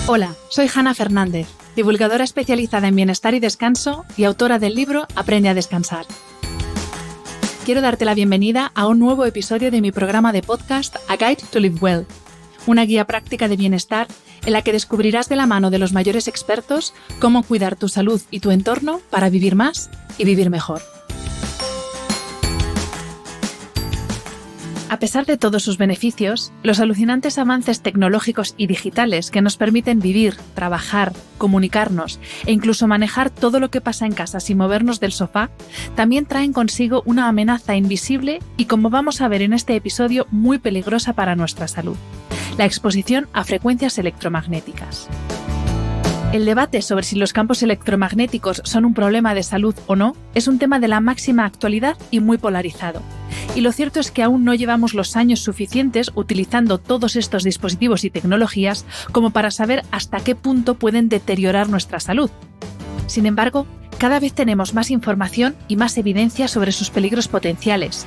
Hola, soy Hanna Fernández, divulgadora especializada en bienestar y descanso y autora del libro Aprende a descansar. Quiero darte la bienvenida a un nuevo episodio de mi programa de podcast A Guide to Live Well, una guía práctica de bienestar en la que descubrirás de la mano de los mayores expertos cómo cuidar tu salud y tu entorno para vivir más y vivir mejor. A pesar de todos sus beneficios, los alucinantes avances tecnológicos y digitales que nos permiten vivir, trabajar, comunicarnos e incluso manejar todo lo que pasa en casa sin movernos del sofá, también traen consigo una amenaza invisible y, como vamos a ver en este episodio, muy peligrosa para nuestra salud: la exposición a frecuencias electromagnéticas. El debate sobre si los campos electromagnéticos son un problema de salud o no es un tema de la máxima actualidad y muy polarizado. Y lo cierto es que aún no llevamos los años suficientes utilizando todos estos dispositivos y tecnologías como para saber hasta qué punto pueden deteriorar nuestra salud. Sin embargo, cada vez tenemos más información y más evidencia sobre sus peligros potenciales.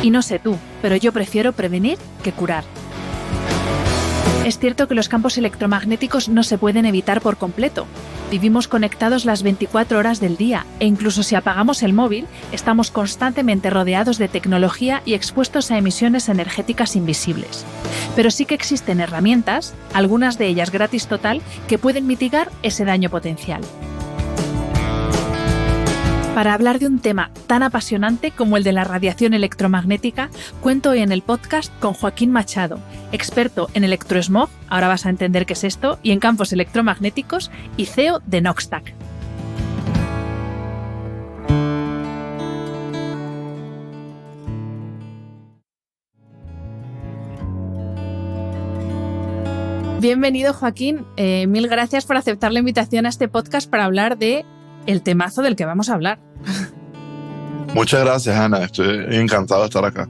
Y no sé tú, pero yo prefiero prevenir que curar. Es cierto que los campos electromagnéticos no se pueden evitar por completo. Vivimos conectados las 24 horas del día e incluso si apagamos el móvil, estamos constantemente rodeados de tecnología y expuestos a emisiones energéticas invisibles. Pero sí que existen herramientas, algunas de ellas gratis total, que pueden mitigar ese daño potencial. Para hablar de un tema tan apasionante como el de la radiación electromagnética, cuento hoy en el podcast con Joaquín Machado, experto en electrosmog, ahora vas a entender qué es esto, y en campos electromagnéticos, y CEO de Noxtac. Bienvenido, Joaquín. Mil gracias por aceptar la invitación a este podcast para hablar de el temazo del que vamos a hablar. Muchas gracias, Ana. Estoy encantado de estar acá.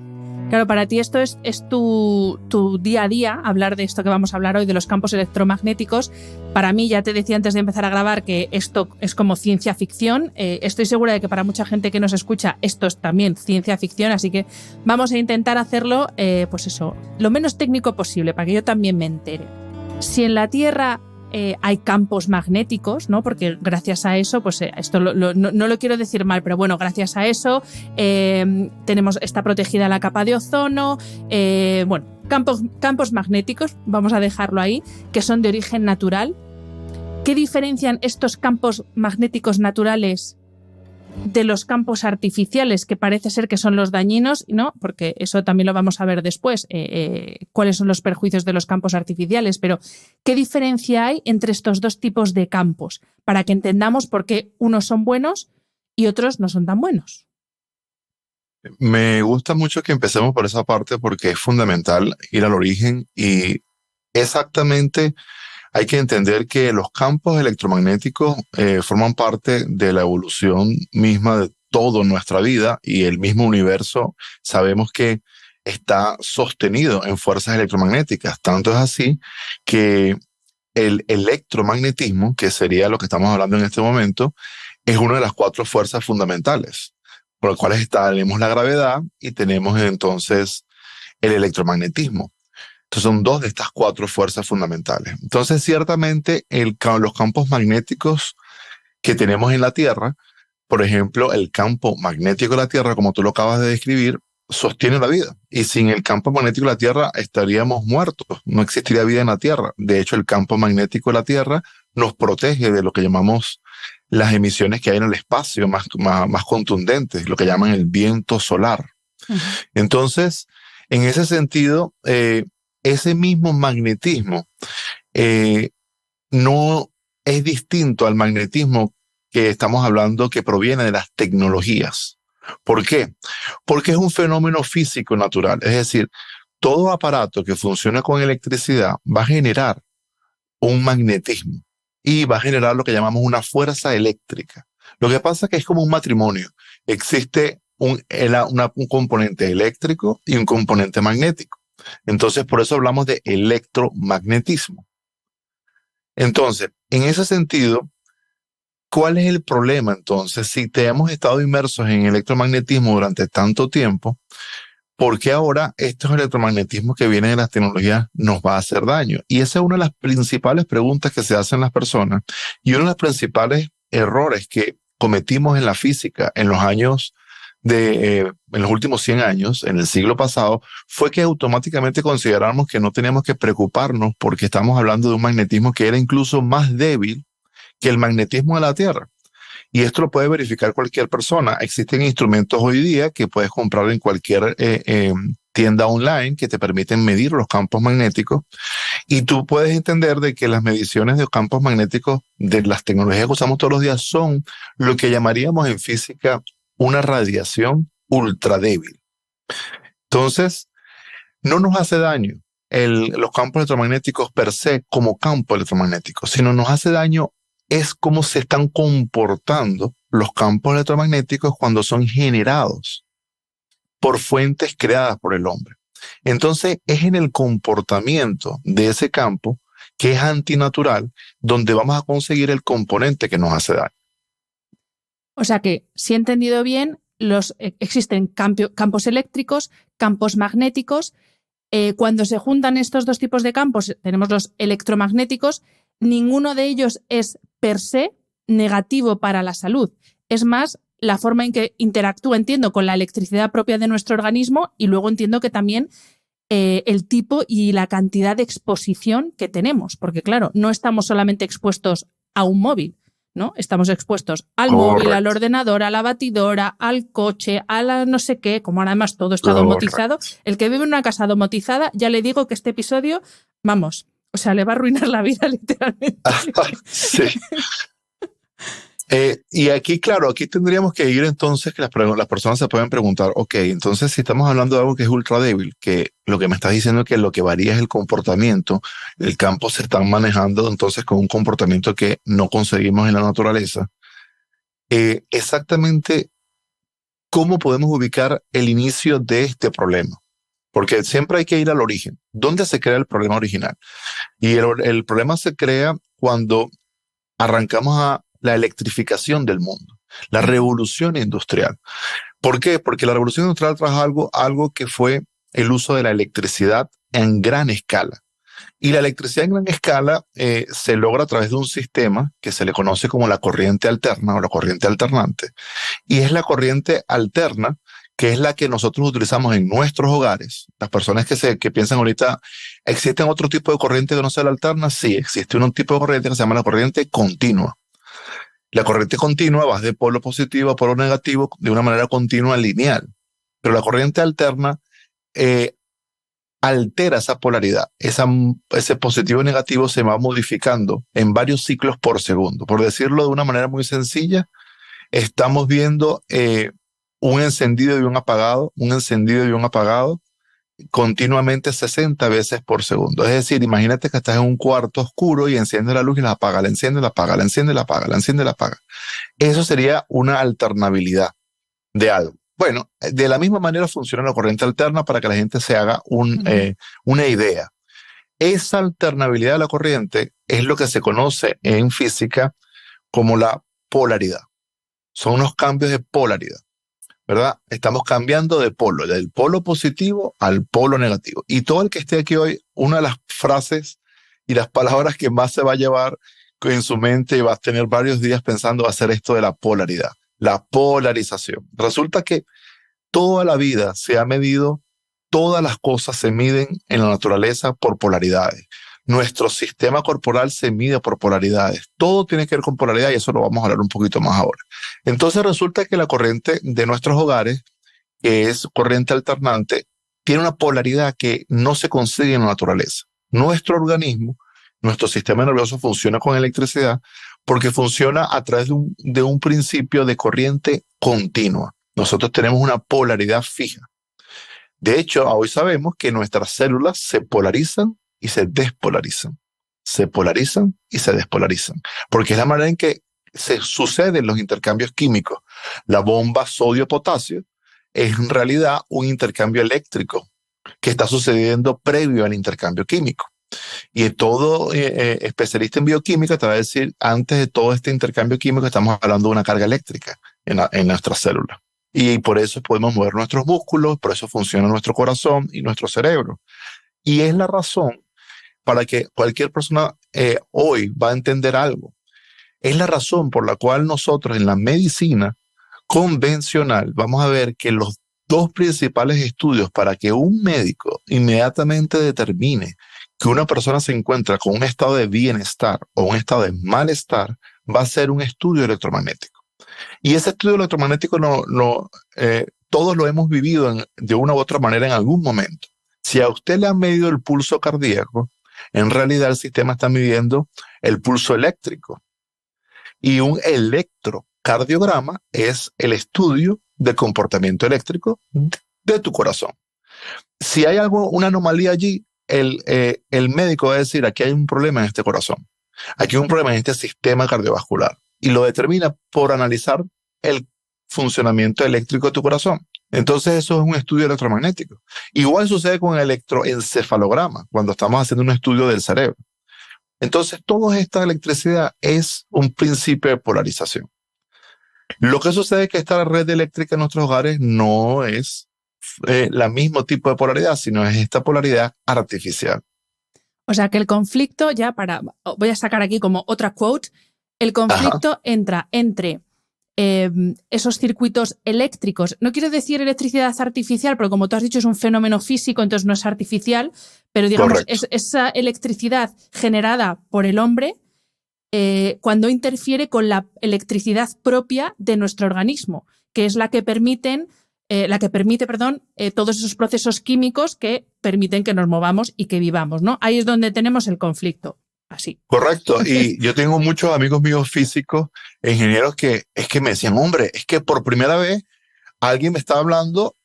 Claro, para ti esto es tu día a día, hablar de esto que vamos a hablar hoy, de los campos electromagnéticos. Para mí, ya te decía antes de empezar a grabar que esto es como ciencia ficción. Estoy segura de que para mucha gente que nos escucha esto es también ciencia ficción, así que vamos a intentar hacerlo, pues eso, lo menos técnico posible, para que yo también me entere. Si en la Tierra hay campos magnéticos, ¿no? Porque gracias a eso, pues esto no lo quiero decir mal, pero bueno, gracias a eso está protegida la capa de ozono, campos magnéticos, vamos a dejarlo ahí, que son de origen natural. ¿Qué diferencian estos campos magnéticos naturales de los campos artificiales, que parece ser que son los dañinos, ¿no? Porque eso también lo vamos a ver después, cuáles son los perjuicios de los campos artificiales, pero ¿qué diferencia hay entre estos dos tipos de campos? Para que entendamos por qué unos son buenos y otros no son tan buenos. Me gusta mucho que empecemos por esa parte porque es fundamental ir al origen y exactamente hay que entender que los campos electromagnéticos forman parte de la evolución misma de toda nuestra vida y el mismo universo sabemos que está sostenido en fuerzas electromagnéticas. Tanto es así que el electromagnetismo, que sería lo que estamos hablando en este momento, es una de las 4 fuerzas fundamentales, por las cuales tenemos la gravedad y tenemos entonces el electromagnetismo. Entonces son 2 de estas 4 fuerzas fundamentales. Entonces, ciertamente, los campos magnéticos que tenemos en la Tierra, por ejemplo, el campo magnético de la Tierra, como tú lo acabas de describir, sostiene la vida. Y sin el campo magnético de la Tierra estaríamos muertos. No existiría vida en la Tierra. De hecho, el campo magnético de la Tierra nos protege de lo que llamamos las emisiones que hay en el espacio más contundentes, lo que llaman el viento solar. Uh-huh. Entonces, en ese sentido, ese mismo magnetismo no es distinto al magnetismo que estamos hablando que proviene de las tecnologías. ¿Por qué? Porque es un fenómeno físico natural. Es decir, todo aparato que funciona con electricidad va a generar un magnetismo y va a generar lo que llamamos una fuerza eléctrica. Lo que pasa es que es como un matrimonio. Existe un componente eléctrico y un componente magnético. Entonces, por eso hablamos de electromagnetismo. Entonces, en ese sentido, ¿cuál es el problema entonces? Si te hemos estado inmersos en electromagnetismo durante tanto tiempo, ¿Por qué ahora estos electromagnetismos que vienen de las tecnologías nos va a hacer daño? Y esa es una de las principales preguntas que se hacen las personas y uno de los principales errores que cometimos en la física en los años en los últimos 100 años, en el siglo pasado, fue que automáticamente consideramos que no teníamos que preocuparnos porque estamos hablando de un magnetismo que era incluso más débil que el magnetismo de la Tierra. Y esto lo puede verificar cualquier persona. Existen instrumentos hoy día que puedes comprar en cualquier tienda online que te permiten medir los campos magnéticos. Y tú puedes entender de que las mediciones de campos magnéticos de las tecnologías que usamos todos los días son lo que llamaríamos en física una radiación ultra débil. Entonces, no nos hace daño los campos electromagnéticos per se como campo electromagnético, sino nos hace daño es cómo se están comportando los campos electromagnéticos cuando son generados por fuentes creadas por el hombre. Entonces es en el comportamiento de ese campo que es antinatural donde vamos a conseguir el componente que nos hace daño. O sea que, si he entendido bien, existen campos eléctricos, campos magnéticos. Cuando se juntan estos dos tipos de campos, tenemos los electromagnéticos. Ninguno de ellos es per se negativo para la salud. Es más, la forma en que interactúa, entiendo, con la electricidad propia de nuestro organismo y luego entiendo que también el tipo y la cantidad de exposición que tenemos. Porque claro, no estamos solamente expuestos a un móvil, ¿no? Estamos expuestos al móvil, al ordenador, a la batidora, al coche, a la no sé qué, como además todo está domotizado. El que vive en una casa domotizada, ya le digo que este episodio, vamos, o sea, le va a arruinar la vida literalmente. Sí. Y aquí, claro, aquí tendríamos que ir entonces que las personas se pueden preguntar, ok, entonces si estamos hablando de algo que es ultra débil, que lo que me estás diciendo es que lo que varía es el comportamiento, el campo se está manejando entonces con un comportamiento que no conseguimos en la naturaleza. Exactamente, ¿cómo podemos ubicar el inicio de este problema? Porque siempre hay que ir al origen. ¿Dónde se crea el problema original? Y el problema se crea cuando arrancamos a la electrificación del mundo, la revolución industrial. ¿Por qué? Porque la revolución industrial trajo algo que fue el uso de la electricidad en gran escala. Y la electricidad en gran escala se logra a través de un sistema que se le conoce como la corriente alterna o la corriente alternante. Y es la corriente alterna que es la que nosotros utilizamos en nuestros hogares. Las personas que piensan ahorita, ¿existen otro tipo de corriente que no sea la alterna? Sí, existe un tipo de corriente que se llama la corriente continua. La corriente continua va de polo positivo a polo negativo de una manera continua lineal. Pero la corriente alterna altera esa polaridad. Ese positivo y negativo se va modificando en varios ciclos por segundo. Por decirlo de una manera muy sencilla, estamos viendo un encendido y un apagado continuamente 60 veces por segundo. Es decir, imagínate que estás en un cuarto oscuro y enciende la luz y la apaga, la enciende, la apaga, la enciende, la apaga, la enciende, la apaga. Eso sería una alternabilidad de algo. Bueno, de la misma manera funciona la corriente alterna para que la gente se haga una idea. Esa alternabilidad de la corriente es lo que se conoce en física como la polaridad. Son unos cambios de polaridad, ¿verdad? Estamos cambiando de polo, del polo positivo al polo negativo. Y todo el que esté aquí hoy, una de las frases y las palabras que más se va a llevar en su mente y va a tener varios días pensando va a ser esto de la polaridad, la polarización. Resulta que toda la vida se ha medido, todas las cosas se miden en la naturaleza por polaridades. Nuestro sistema corporal se mide por polaridades. Todo tiene que ver con polaridad y eso lo vamos a hablar un poquito más ahora. Entonces resulta que la corriente de nuestros hogares, que es corriente alternante, tiene una polaridad que no se consigue en la naturaleza. Nuestro sistema nervioso funciona con electricidad porque funciona a través de un principio de corriente continua. Nosotros tenemos una polaridad fija. De hecho, hoy sabemos que nuestras células se polarizan y se despolarizan. Se polarizan y se despolarizan. Porque es la manera en que se suceden los intercambios químicos. La bomba sodio-potasio es en realidad un intercambio eléctrico que está sucediendo previo al intercambio químico. Y todo especialista en bioquímica te va a decir, antes de todo este intercambio químico estamos hablando de una carga eléctrica en nuestras células. Y por eso podemos mover nuestros músculos, por eso funciona nuestro corazón y nuestro cerebro. Y es la razón para que cualquier persona hoy va a entender algo. Es la razón por la cual nosotros en la medicina convencional vamos a ver que los dos principales estudios para que un médico inmediatamente determine que una persona se encuentra con un estado de bienestar o un estado de malestar va a ser un estudio electromagnético. Y ese estudio electromagnético todos lo hemos vivido de una u otra manera en algún momento. Si a usted le han medido el pulso cardíaco, en realidad el sistema está midiendo el pulso eléctrico. Y un electrocardiograma es el estudio del comportamiento eléctrico de tu corazón. Si hay una anomalía allí, el médico va a decir, aquí hay un problema en este corazón. Aquí hay un problema en este sistema cardiovascular. Y lo determina por analizar el funcionamiento eléctrico de tu corazón. Entonces eso es un estudio electromagnético. Igual sucede con el electroencefalograma, cuando estamos haciendo un estudio del cerebro. Entonces toda esta electricidad es un principio de polarización. Lo que sucede es que esta red eléctrica en nuestros hogares no es la mismo tipo de polaridad, sino es esta polaridad artificial. O sea que el conflicto, voy a sacar aquí como otra quote, el conflicto entra entre esos circuitos eléctricos. No quiero decir electricidad artificial, pero como tú has dicho es un fenómeno físico, entonces no es artificial, pero digamos esa electricidad generada por el hombre cuando interfiere con la electricidad propia de nuestro organismo, que es la que permite todos esos procesos químicos que permiten que nos movamos y que vivamos, ¿no? Ahí es donde tenemos el conflicto. Así. Correcto. Y yo tengo muchos amigos míos físicos, ingenieros, que me decían, hombre, es que por primera vez alguien me está hablando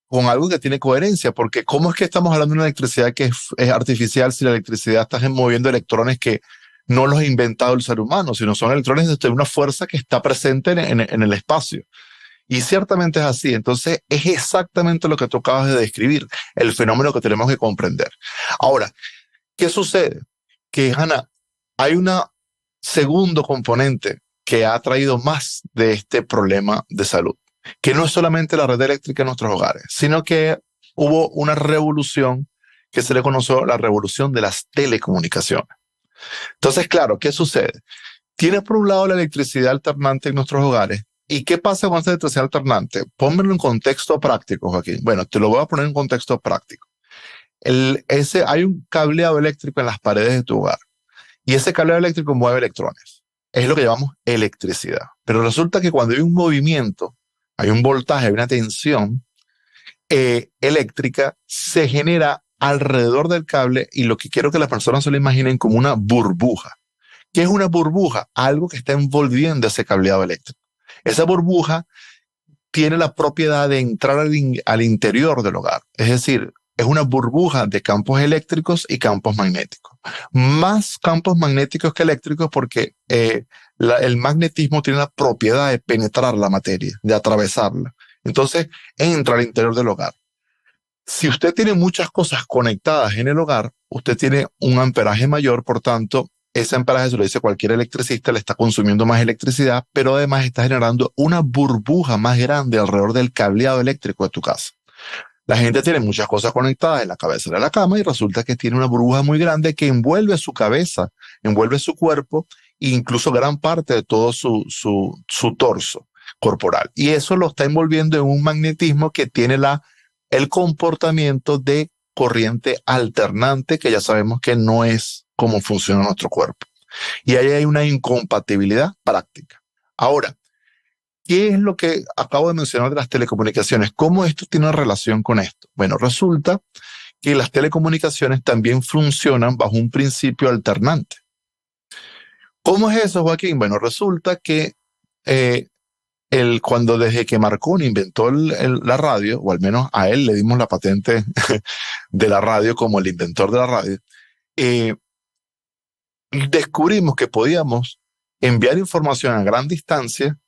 con algo que tiene coherencia, porque ¿cómo es que estamos hablando de una electricidad que es artificial si la electricidad está moviendo electrones que no los ha inventado el ser humano, sino son electrones de una fuerza que está presente en el espacio? Y ciertamente es así. Entonces es exactamente lo que tú acabas de describir, el fenómeno que tenemos que comprender. Ahora, ¿qué sucede? Que, Hanna, hay un segundo componente que ha traído más de este problema de salud, que no es solamente la red eléctrica en nuestros hogares, sino que hubo una revolución que se le conoció la revolución de las telecomunicaciones. Entonces, claro, ¿qué sucede? Tienes por un lado la electricidad alternante en nuestros hogares. ¿Y qué pasa con esta electricidad alternante? Pónmelo en contexto práctico, Joaquín. Bueno, te lo voy a poner en contexto práctico. Hay un cableado eléctrico en las paredes de tu hogar y ese cableado eléctrico mueve electrones. Es lo que llamamos electricidad. Pero resulta que cuando hay un movimiento, hay un voltaje, hay una tensión eléctrica, se genera alrededor del cable y lo que quiero que las personas se lo imaginen como una burbuja. ¿Qué es una burbuja? Algo que está envolviendo ese cableado eléctrico. Esa burbuja tiene la propiedad de entrar al interior del hogar. Es decir, es una burbuja de campos eléctricos y campos magnéticos. Más campos magnéticos que eléctricos porque el magnetismo tiene la propiedad de penetrar la materia, de atravesarla. Entonces, entra al interior del hogar. Si usted tiene muchas cosas conectadas en el hogar, usted tiene un amperaje mayor, por tanto, ese amperaje, se lo dice cualquier electricista, le está consumiendo más electricidad, pero además está generando una burbuja más grande alrededor del cableado eléctrico de tu casa. La gente tiene muchas cosas conectadas en la cabeza de la cama y resulta que tiene una burbuja muy grande que envuelve su cabeza, envuelve su cuerpo e incluso gran parte de todo su torso corporal. Y eso lo está envolviendo en un magnetismo que tiene el comportamiento de corriente alternante, que ya sabemos que no es cómo funciona nuestro cuerpo. Y ahí hay una incompatibilidad práctica. Ahora, ¿qué es lo que acabo de mencionar de las telecomunicaciones? ¿Cómo esto tiene relación con esto? Bueno, resulta que las telecomunicaciones también funcionan bajo un principio alternante. ¿Cómo es eso, Joaquín? Bueno, resulta que cuando desde que Marconi inventó la radio, o al menos a él le dimos la patente de la radio como el inventor de la radio, descubrimos que podíamos enviar información a gran distancia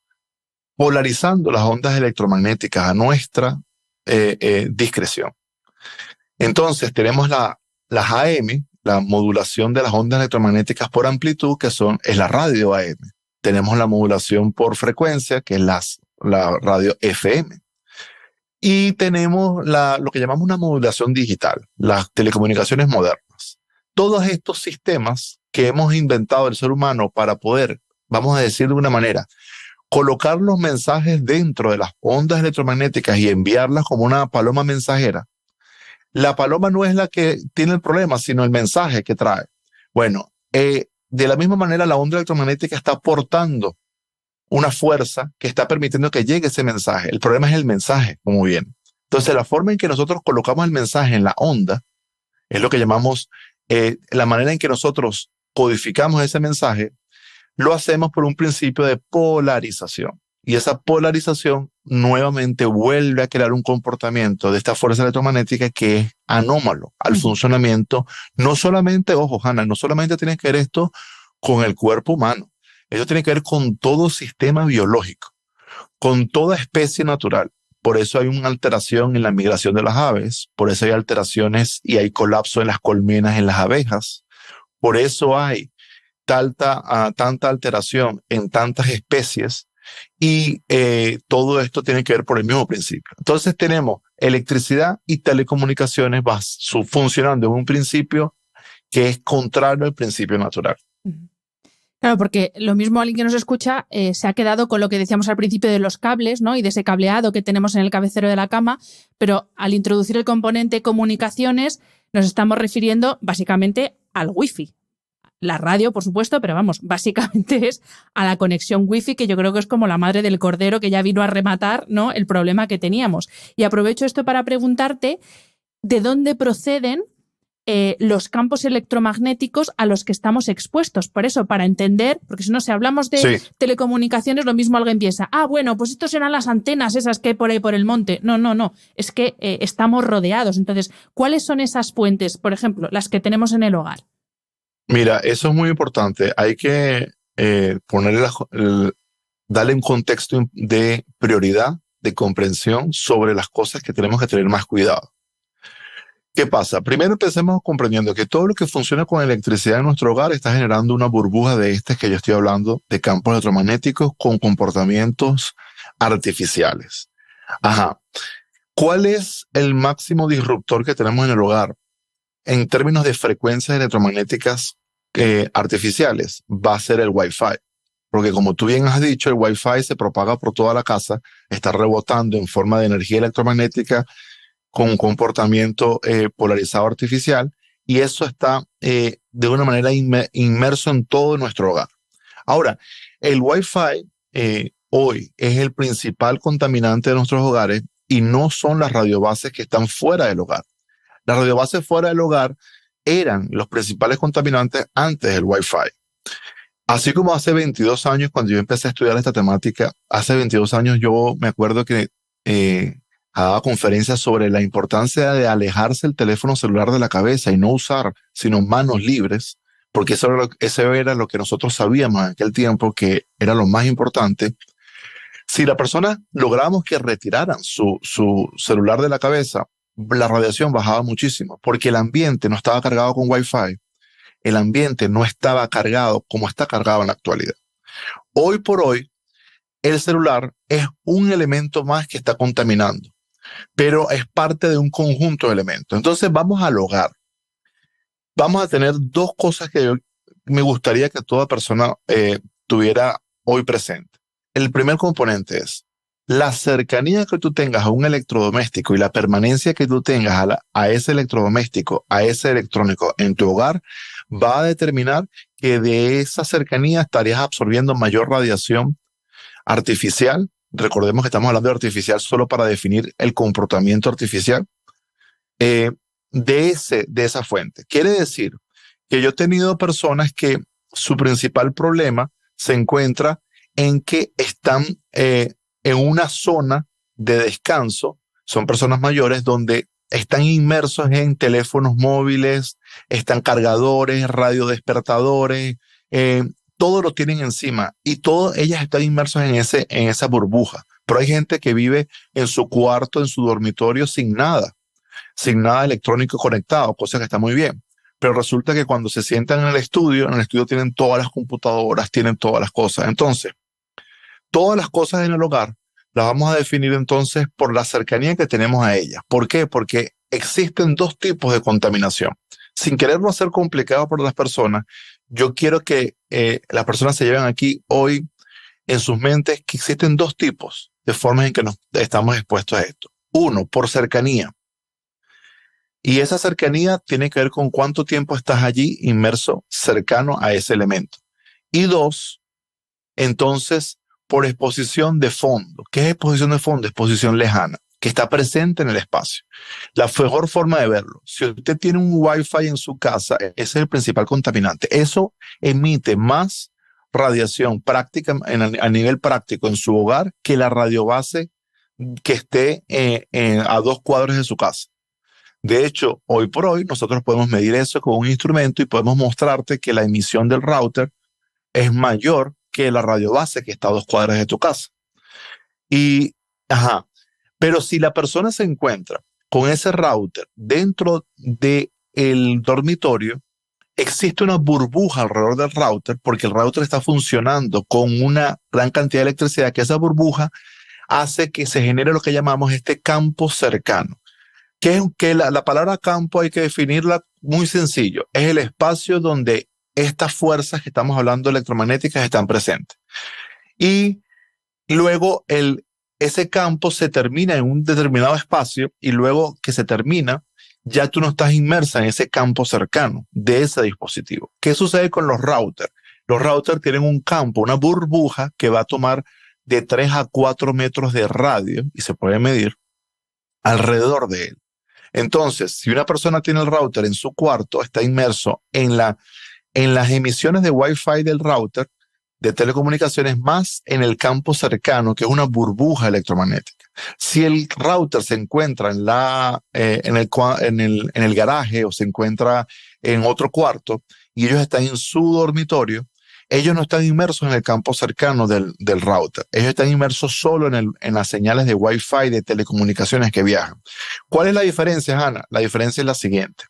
polarizando las ondas electromagnéticas a nuestra discreción. Entonces tenemos las AM, la modulación de las ondas electromagnéticas por amplitud, es la radio AM. Tenemos la modulación por frecuencia, que es las la radio FM. Y tenemos lo que llamamos una modulación digital, las telecomunicaciones modernas. Todos estos sistemas que hemos inventado el ser humano para poder, vamos a decir de una manera, colocar los mensajes dentro de las ondas electromagnéticas y enviarlas como una paloma mensajera. La paloma no es la que tiene el problema, sino el mensaje que trae. Bueno, de la misma manera la onda electromagnética está aportando una fuerza que está permitiendo que llegue ese mensaje. El problema es el mensaje, como bien. Entonces, la forma en que nosotros colocamos el mensaje en la onda es lo que llamamos la manera en que nosotros codificamos ese mensaje. Lo hacemos por un principio de polarización. Y esa polarización nuevamente vuelve a crear un comportamiento de esta fuerza electromagnética que es anómalo al funcionamiento. No solamente, ojo, Hanna, no solamente tiene que ver esto con el cuerpo humano. Esto tiene que ver con todo sistema biológico, con toda especie natural. Por eso hay una alteración en la migración de las aves, por eso hay alteraciones y hay colapso en las colmenas en las abejas, por eso hay tanta alteración en tantas especies y todo esto tiene que ver por el mismo principio. Entonces tenemos electricidad y telecomunicaciones funcionando en un principio que es contrario al principio natural. Claro, porque lo mismo alguien que nos escucha se ha quedado con lo que decíamos al principio de los cables, ¿no? Y de ese cableado que tenemos en el cabecero de la cama, pero al introducir el componente comunicaciones nos estamos refiriendo básicamente al wifi. La radio, por supuesto, pero vamos, básicamente es a la conexión wifi, que yo creo que es como la madre del cordero que ya vino a rematar, ¿no?, el problema que teníamos. Y aprovecho esto para preguntarte de dónde proceden los campos electromagnéticos a los que estamos expuestos. Por eso, para entender, porque si no, si hablamos de telecomunicaciones, lo mismo alguien piensa, bueno, pues estos serán las antenas esas que hay por ahí por el monte. No, es que estamos rodeados. Entonces, ¿cuáles son esas fuentes, por ejemplo, las que tenemos en el hogar? Mira, eso es muy importante. Hay que darle un contexto de prioridad, de comprensión sobre las cosas que tenemos que tener más cuidado. ¿Qué pasa? Primero empecemos comprendiendo que todo lo que funciona con electricidad en nuestro hogar está generando una burbuja de estas que yo estoy hablando, de campos electromagnéticos con comportamientos artificiales. Ajá. ¿Cuál es el máximo disruptor que tenemos en el hogar en términos de frecuencias electromagnéticas artificiales? Va a ser el Wi-Fi. Porque como tú bien has dicho, el Wi-Fi se propaga por toda la casa, está rebotando en forma de energía electromagnética con un comportamiento polarizado artificial, y eso está de una manera inmerso en todo nuestro hogar. Ahora, el Wi-Fi hoy es el principal contaminante de nuestros hogares y no son las radiobases que están fuera del hogar. Las radiobases fuera del hogar eran los principales contaminantes antes del Wi-Fi. Así como hace 22 años, cuando yo empecé a estudiar esta temática, hace 22 años yo me acuerdo que daba conferencias sobre la importancia de alejarse el teléfono celular de la cabeza y no usar sino manos libres, porque eso era lo que nosotros sabíamos en aquel tiempo que era lo más importante. Si la persona logramos que retiraran su celular de la cabeza, la radiación bajaba muchísimo, porque el ambiente no estaba cargado con Wi-Fi, el ambiente no estaba cargado como está cargado en la actualidad. Hoy por hoy, el celular es un elemento más que está contaminando, pero es parte de un conjunto de elementos. Entonces vamos al hogar. Vamos a tener dos cosas que me gustaría que toda persona tuviera hoy presente. El primer componente es la cercanía que tú tengas a un electrodoméstico y la permanencia que tú tengas a ese electrodoméstico, a ese electrónico en tu hogar, va a determinar que de esa cercanía estarías absorbiendo mayor radiación artificial. Recordemos que estamos hablando de artificial solo para definir el comportamiento artificial de esa fuente. Quiere decir que yo he tenido personas que su principal problema se encuentra en que están en una zona de descanso. Son personas mayores donde están inmersos en teléfonos móviles, están cargadores, radiodespertadores, todo lo tienen encima y todas ellas están inmersas en esa burbuja. Pero hay gente que vive en su cuarto, en su dormitorio, sin nada electrónico conectado, cosa que está muy bien. Pero resulta que cuando se sientan en el estudio tienen todas las computadoras, tienen todas las cosas. Entonces, todas las cosas en el hogar la vamos a definir entonces por la cercanía que tenemos a ella. ¿Por qué? Porque existen dos tipos de contaminación. Sin quererlo hacer complicado para las personas, yo quiero que las personas se lleven aquí hoy en sus mentes que existen dos tipos de formas en que nos estamos expuestos a esto. Uno, por cercanía. Y esa cercanía tiene que ver con cuánto tiempo estás allí inmerso, cercano a ese elemento. Y dos, entonces, por exposición de fondo. ¿Qué es exposición de fondo? Exposición lejana, que está presente en el espacio. La mejor forma de verlo, si usted tiene un Wi-Fi en su casa, ese es el principal contaminante. Eso emite más radiación práctica a nivel práctico en su hogar que la radiobase que esté a 2 cuadros de su casa. De hecho, hoy por hoy nosotros podemos medir eso con un instrumento y podemos mostrarte que la emisión del router es mayor que la radiobase que está a 2 cuadras de tu casa. Y, pero si la persona se encuentra con ese router dentro del dormitorio, existe una burbuja alrededor del router porque el router está funcionando con una gran cantidad de electricidad, que esa burbuja hace que se genere lo que llamamos este campo cercano. Que la palabra campo hay que definirla muy sencillo. Es el espacio donde estas fuerzas que estamos hablando electromagnéticas están presentes. Y luego ese campo se termina en un determinado espacio y luego que se termina, ya tú no estás inmersa en ese campo cercano de ese dispositivo. ¿Qué sucede con los routers? Los routers tienen un campo, una burbuja que va a tomar de 3 a 4 metros de radio y se puede medir alrededor de él. Entonces, si una persona tiene el router en su cuarto, está inmerso en las emisiones de Wi-Fi del router de telecomunicaciones más en el campo cercano, que es una burbuja electromagnética. Si el router se encuentra en el garaje o se encuentra en otro cuarto y ellos están en su dormitorio, ellos no están inmersos en el campo cercano del router. Ellos están inmersos solo en las señales de Wi-Fi de telecomunicaciones que viajan. ¿Cuál es la diferencia, Ana? La diferencia es la siguiente.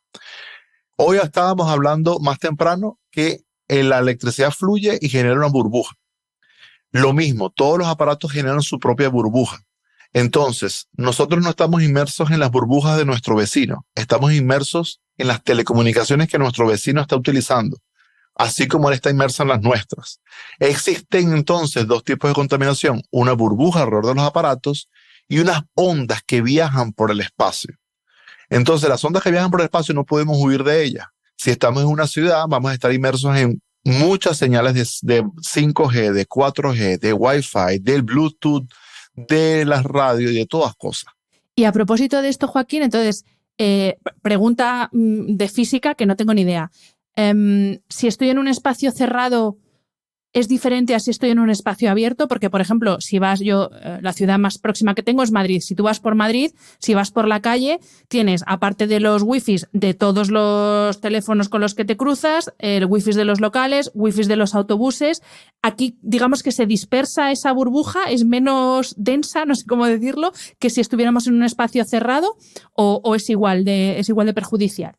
Hoy estábamos hablando más temprano que la electricidad fluye y genera una burbuja. Lo mismo, todos los aparatos generan su propia burbuja. Entonces, nosotros no estamos inmersos en las burbujas de nuestro vecino. Estamos inmersos en las telecomunicaciones que nuestro vecino está utilizando, así como él está inmerso en las nuestras. Existen entonces dos tipos de contaminación, una burbuja alrededor de los aparatos y unas ondas que viajan por el espacio. Entonces, las ondas que viajan por el espacio no podemos huir de ellas. Si estamos en una ciudad, vamos a estar inmersos en muchas señales de 5G, de 4G, de Wi-Fi, del Bluetooth, de las radios y de todas cosas. Y a propósito de esto, Joaquín, entonces, pregunta de física que no tengo ni idea. Si estoy en un espacio cerrado, ¿es diferente a si estoy en un espacio abierto? Porque, por ejemplo, si vas la ciudad más próxima que tengo es Madrid. Si tú vas por Madrid, si vas por la calle, tienes, aparte de los wifis de todos los teléfonos con los que te cruzas, el wifi de los locales, wifi de los autobuses. Aquí, digamos que se dispersa esa burbuja, es menos densa, no sé cómo decirlo, que si estuviéramos en un espacio cerrado, o es igual de perjudicial.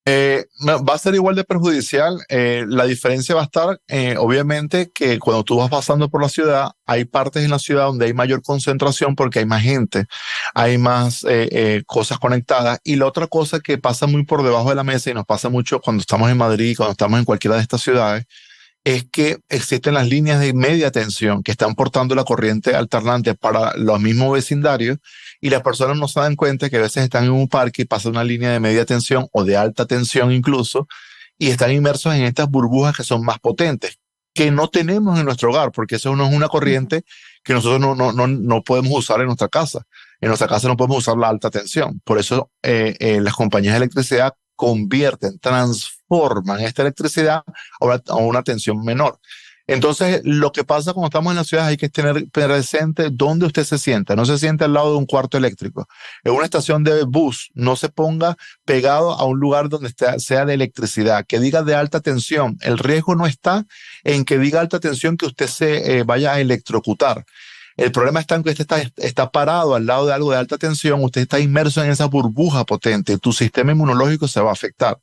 Va a ser igual de perjudicial. La diferencia va a estar, obviamente, que cuando tú vas pasando por la ciudad, hay partes en la ciudad donde hay mayor concentración porque hay más gente, hay más cosas conectadas. Y la otra cosa que pasa muy por debajo de la mesa y nos pasa mucho cuando estamos en Madrid, cuando estamos en cualquiera de estas ciudades, es que existen las líneas de media tensión que están portando la corriente alternante para los mismos vecindarios y las personas no se dan cuenta que a veces están en un parque y pasa una línea de media tensión o de alta tensión incluso y están inmersos en estas burbujas que son más potentes, que no tenemos en nuestro hogar, porque eso no es una corriente que nosotros no podemos usar en nuestra casa. En nuestra casa no podemos usar la alta tensión. Por eso las compañías de electricidad transforman esta electricidad a una tensión menor. Entonces, lo que pasa cuando estamos en las ciudades hay que tener presente dónde usted se sienta. No se siente al lado de un cuarto eléctrico. En una estación de bus, no se ponga pegado a un lugar donde sea de electricidad, que diga de alta tensión. El riesgo no está en que diga alta tensión que usted se vaya a electrocutar. El problema está en que usted está parado al lado de algo de alta tensión, usted está inmerso en esa burbuja potente, tu sistema inmunológico se va a afectar.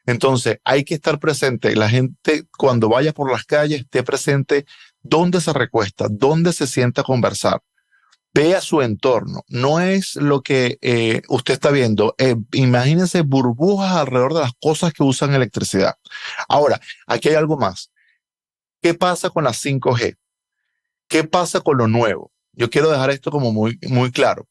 Entonces, hay que estar presente. La gente, cuando vaya por las calles, esté presente dónde se recuesta, dónde se sienta a conversar. vea su entorno. No es lo que usted está viendo. Imagínense burbujas alrededor de las cosas que usan electricidad. Ahora, aquí hay algo más. ¿Qué pasa con la 5G? ¿Qué pasa con lo nuevo? Yo quiero dejar esto como muy, muy claro.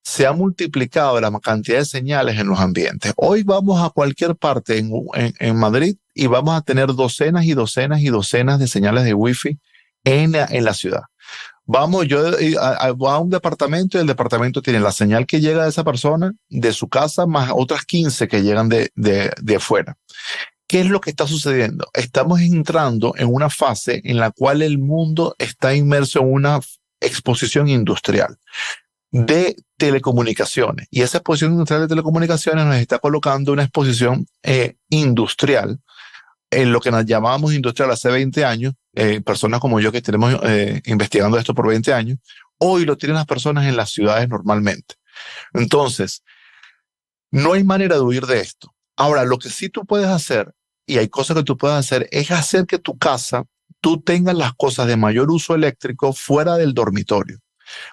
Se ha multiplicado la cantidad de señales en los ambientes. Hoy vamos a cualquier parte en Madrid y vamos a tener docenas y docenas y docenas de señales de Wi-Fi en la ciudad. Vamos, yo a un departamento y el departamento tiene la señal que llega de esa persona, de su casa, más otras 15 que llegan de afuera. ¿Qué es lo que está sucediendo? Estamos entrando en una fase en la cual el mundo está inmerso en una exposición industrial de telecomunicaciones. Y esa exposición industrial de telecomunicaciones nos está colocando una exposición industrial en lo que nos llamábamos industrial hace 20 años, personas como yo que tenemos investigando esto por 20 años, hoy lo tienen las personas en las ciudades normalmente. Entonces, no hay manera de huir de esto. Ahora, lo que sí tú puedes hacer, y hay cosas que tú puedes hacer, es hacer que tu casa, tú tengas las cosas de mayor uso eléctrico fuera del dormitorio,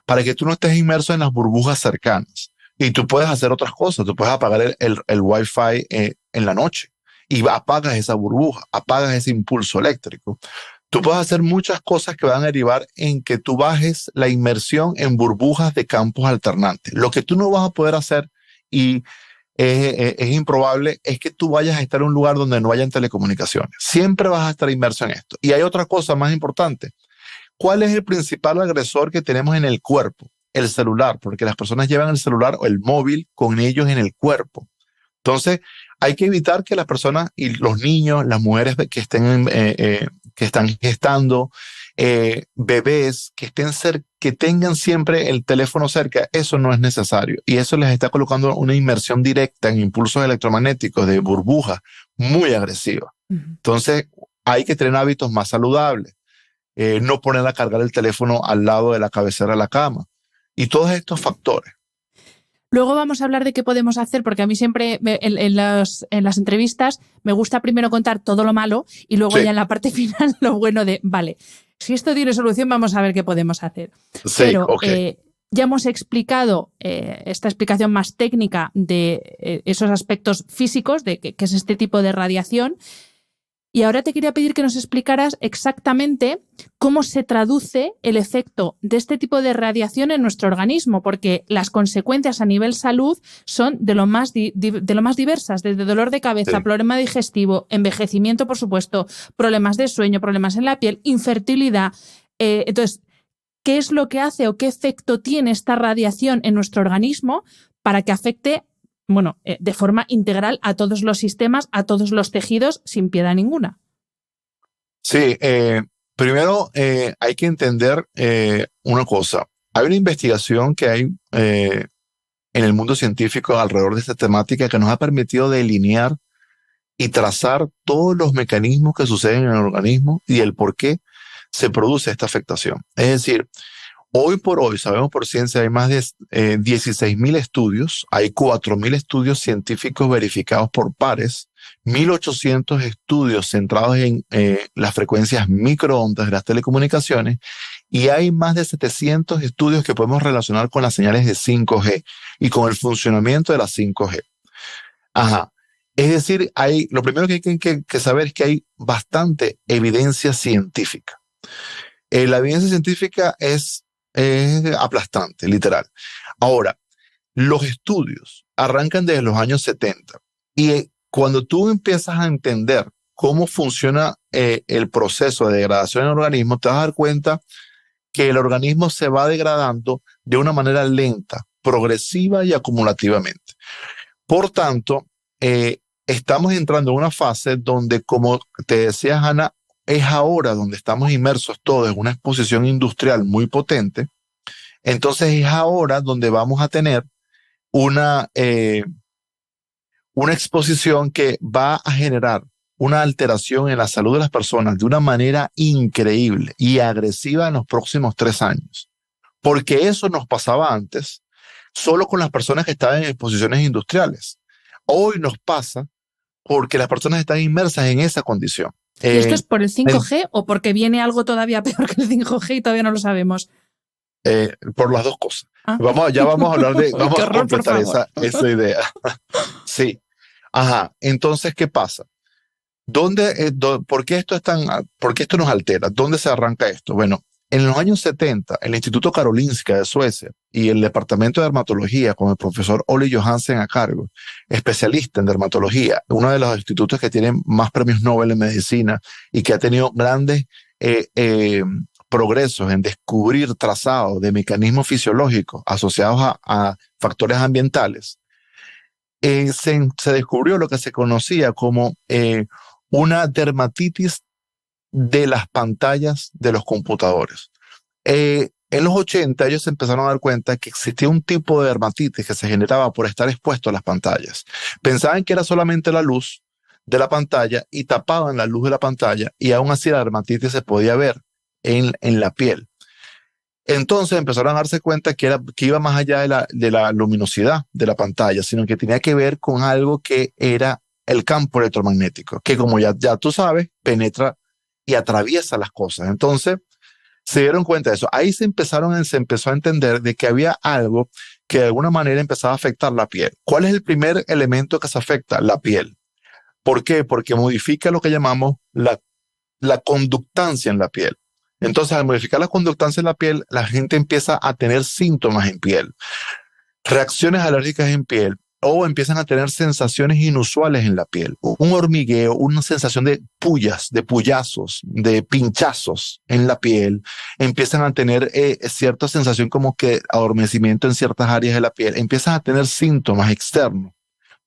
para que tú no estés inmerso en las burbujas cercanas. Y tú puedes hacer otras cosas, tú puedes apagar el Wi-Fi en la noche y apagas esa burbuja, apagas ese impulso eléctrico. Tú puedes hacer muchas cosas que van a derivar en que tú bajes la inmersión en burbujas de campos alternantes. Lo que tú no vas a poder hacer y es improbable es que tú vayas a estar en un lugar donde no hayan telecomunicaciones. Siempre vas a estar inmerso en esto. Y hay otra cosa más importante. ¿Cuál es el principal agresor que tenemos en el cuerpo? El celular, porque las personas llevan el celular o el móvil con ellos en el cuerpo. Entonces, hay que evitar que las personas y los niños, las mujeres que están gestando, bebés que tengan siempre el teléfono cerca, eso no es necesario. Y eso les está colocando una inmersión directa en impulsos electromagnéticos de burbujas muy agresivas. Entonces, hay que tener hábitos más saludables. No poner a cargar el teléfono al lado de la cabecera de la cama. Y todos estos factores. Luego vamos a hablar de qué podemos hacer, porque a mí siempre en las entrevistas me gusta primero contar todo lo malo y luego ya en la parte final lo bueno de, vale, si esto tiene solución, vamos a ver qué podemos hacer. Sí, pero okay. Ya hemos explicado esta explicación más técnica de esos aspectos físicos, de qué es este tipo de radiación. Y ahora te quería pedir que nos explicaras exactamente cómo se traduce el efecto de este tipo de radiación en nuestro organismo, porque las consecuencias a nivel salud son de lo más diversas, desde dolor de cabeza, sí, problema digestivo, envejecimiento, por supuesto, problemas de sueño, problemas en la piel, infertilidad. Entonces, ¿qué es lo que hace o qué efecto tiene esta radiación en nuestro organismo para que afecte de forma integral a todos los sistemas, a todos los tejidos, sin piedad ninguna? Sí, primero hay que entender una cosa. Hay una investigación que hay en el mundo científico alrededor de esta temática que nos ha permitido delinear y trazar todos los mecanismos que suceden en el organismo y el por qué se produce esta afectación. Es decir, hoy por hoy, sabemos por ciencia, hay más de 16.000 estudios, hay 4.000 estudios científicos verificados por pares, 1.800 estudios centrados en las frecuencias microondas de las telecomunicaciones y hay más de 700 estudios que podemos relacionar con las señales de 5G y con el funcionamiento de la 5G. Ajá. Es decir, lo primero que hay que saber es que hay bastante evidencia científica. La evidencia científica es aplastante, literal. Ahora, los estudios arrancan desde los años 70 y cuando tú empiezas a entender cómo funciona el proceso de degradación en el organismo, te vas a dar cuenta que el organismo se va degradando de una manera lenta, progresiva y acumulativamente. Por tanto, estamos entrando en una fase donde, como te decía Hanna, es ahora donde estamos inmersos todos en una exposición industrial muy potente. Entonces es ahora donde vamos a tener una exposición que va a generar una alteración en la salud de las personas de una manera increíble y agresiva en los próximos 3 años. Porque eso nos pasaba antes solo con las personas que estaban en exposiciones industriales. Hoy nos pasa porque las personas están inmersas en esa condición. ¿Y esto es por el 5G o porque viene algo todavía peor que el 5G y todavía no lo sabemos? Por las dos cosas. Ah. Ya vamos a hablar de, Qué vamos a horror, por completar favor. esa idea. Sí. Ajá. Entonces, ¿qué pasa? ¿Por qué esto nos altera? ¿Dónde se arranca esto? Bueno, en los años 70, el Instituto Karolinska de Suecia y el Departamento de Dermatología, con el profesor Ole Johansen a cargo, especialista en dermatología, uno de los institutos que tienen más premios Nobel en medicina y que ha tenido grandes eh, eh, progresos en descubrir trazados de mecanismos fisiológicos asociados a factores ambientales, se descubrió lo que se conocía como una dermatitis de las pantallas de los computadores. En los 80 ellos se empezaron a dar cuenta que existía un tipo de dermatitis que se generaba por estar expuesto a las pantallas. Pensaban que era solamente la luz de la pantalla y tapaban la luz de la pantalla y aún así la dermatitis se podía ver en la piel. Entonces empezaron a darse cuenta que iba más allá de la luminosidad de la pantalla, sino que tenía que ver con algo que era el campo electromagnético, que como ya tú sabes, penetra y atraviesa las cosas. Entonces se dieron cuenta de eso. Ahí se empezó a entender de que había algo que de alguna manera empezaba a afectar la piel. ¿Cuál es el primer elemento que se afecta? La piel. ¿Por qué? Porque modifica lo que llamamos la conductancia en la piel. Entonces, al modificar la conductancia en la piel, la gente empieza a tener síntomas en piel, reacciones alérgicas en piel, o empiezan a tener sensaciones inusuales en la piel, un hormigueo, una sensación de pullas, de pullazos, de pinchazos en la piel, empiezan a tener cierta sensación como que adormecimiento en ciertas áreas de la piel, empiezan a tener síntomas externos,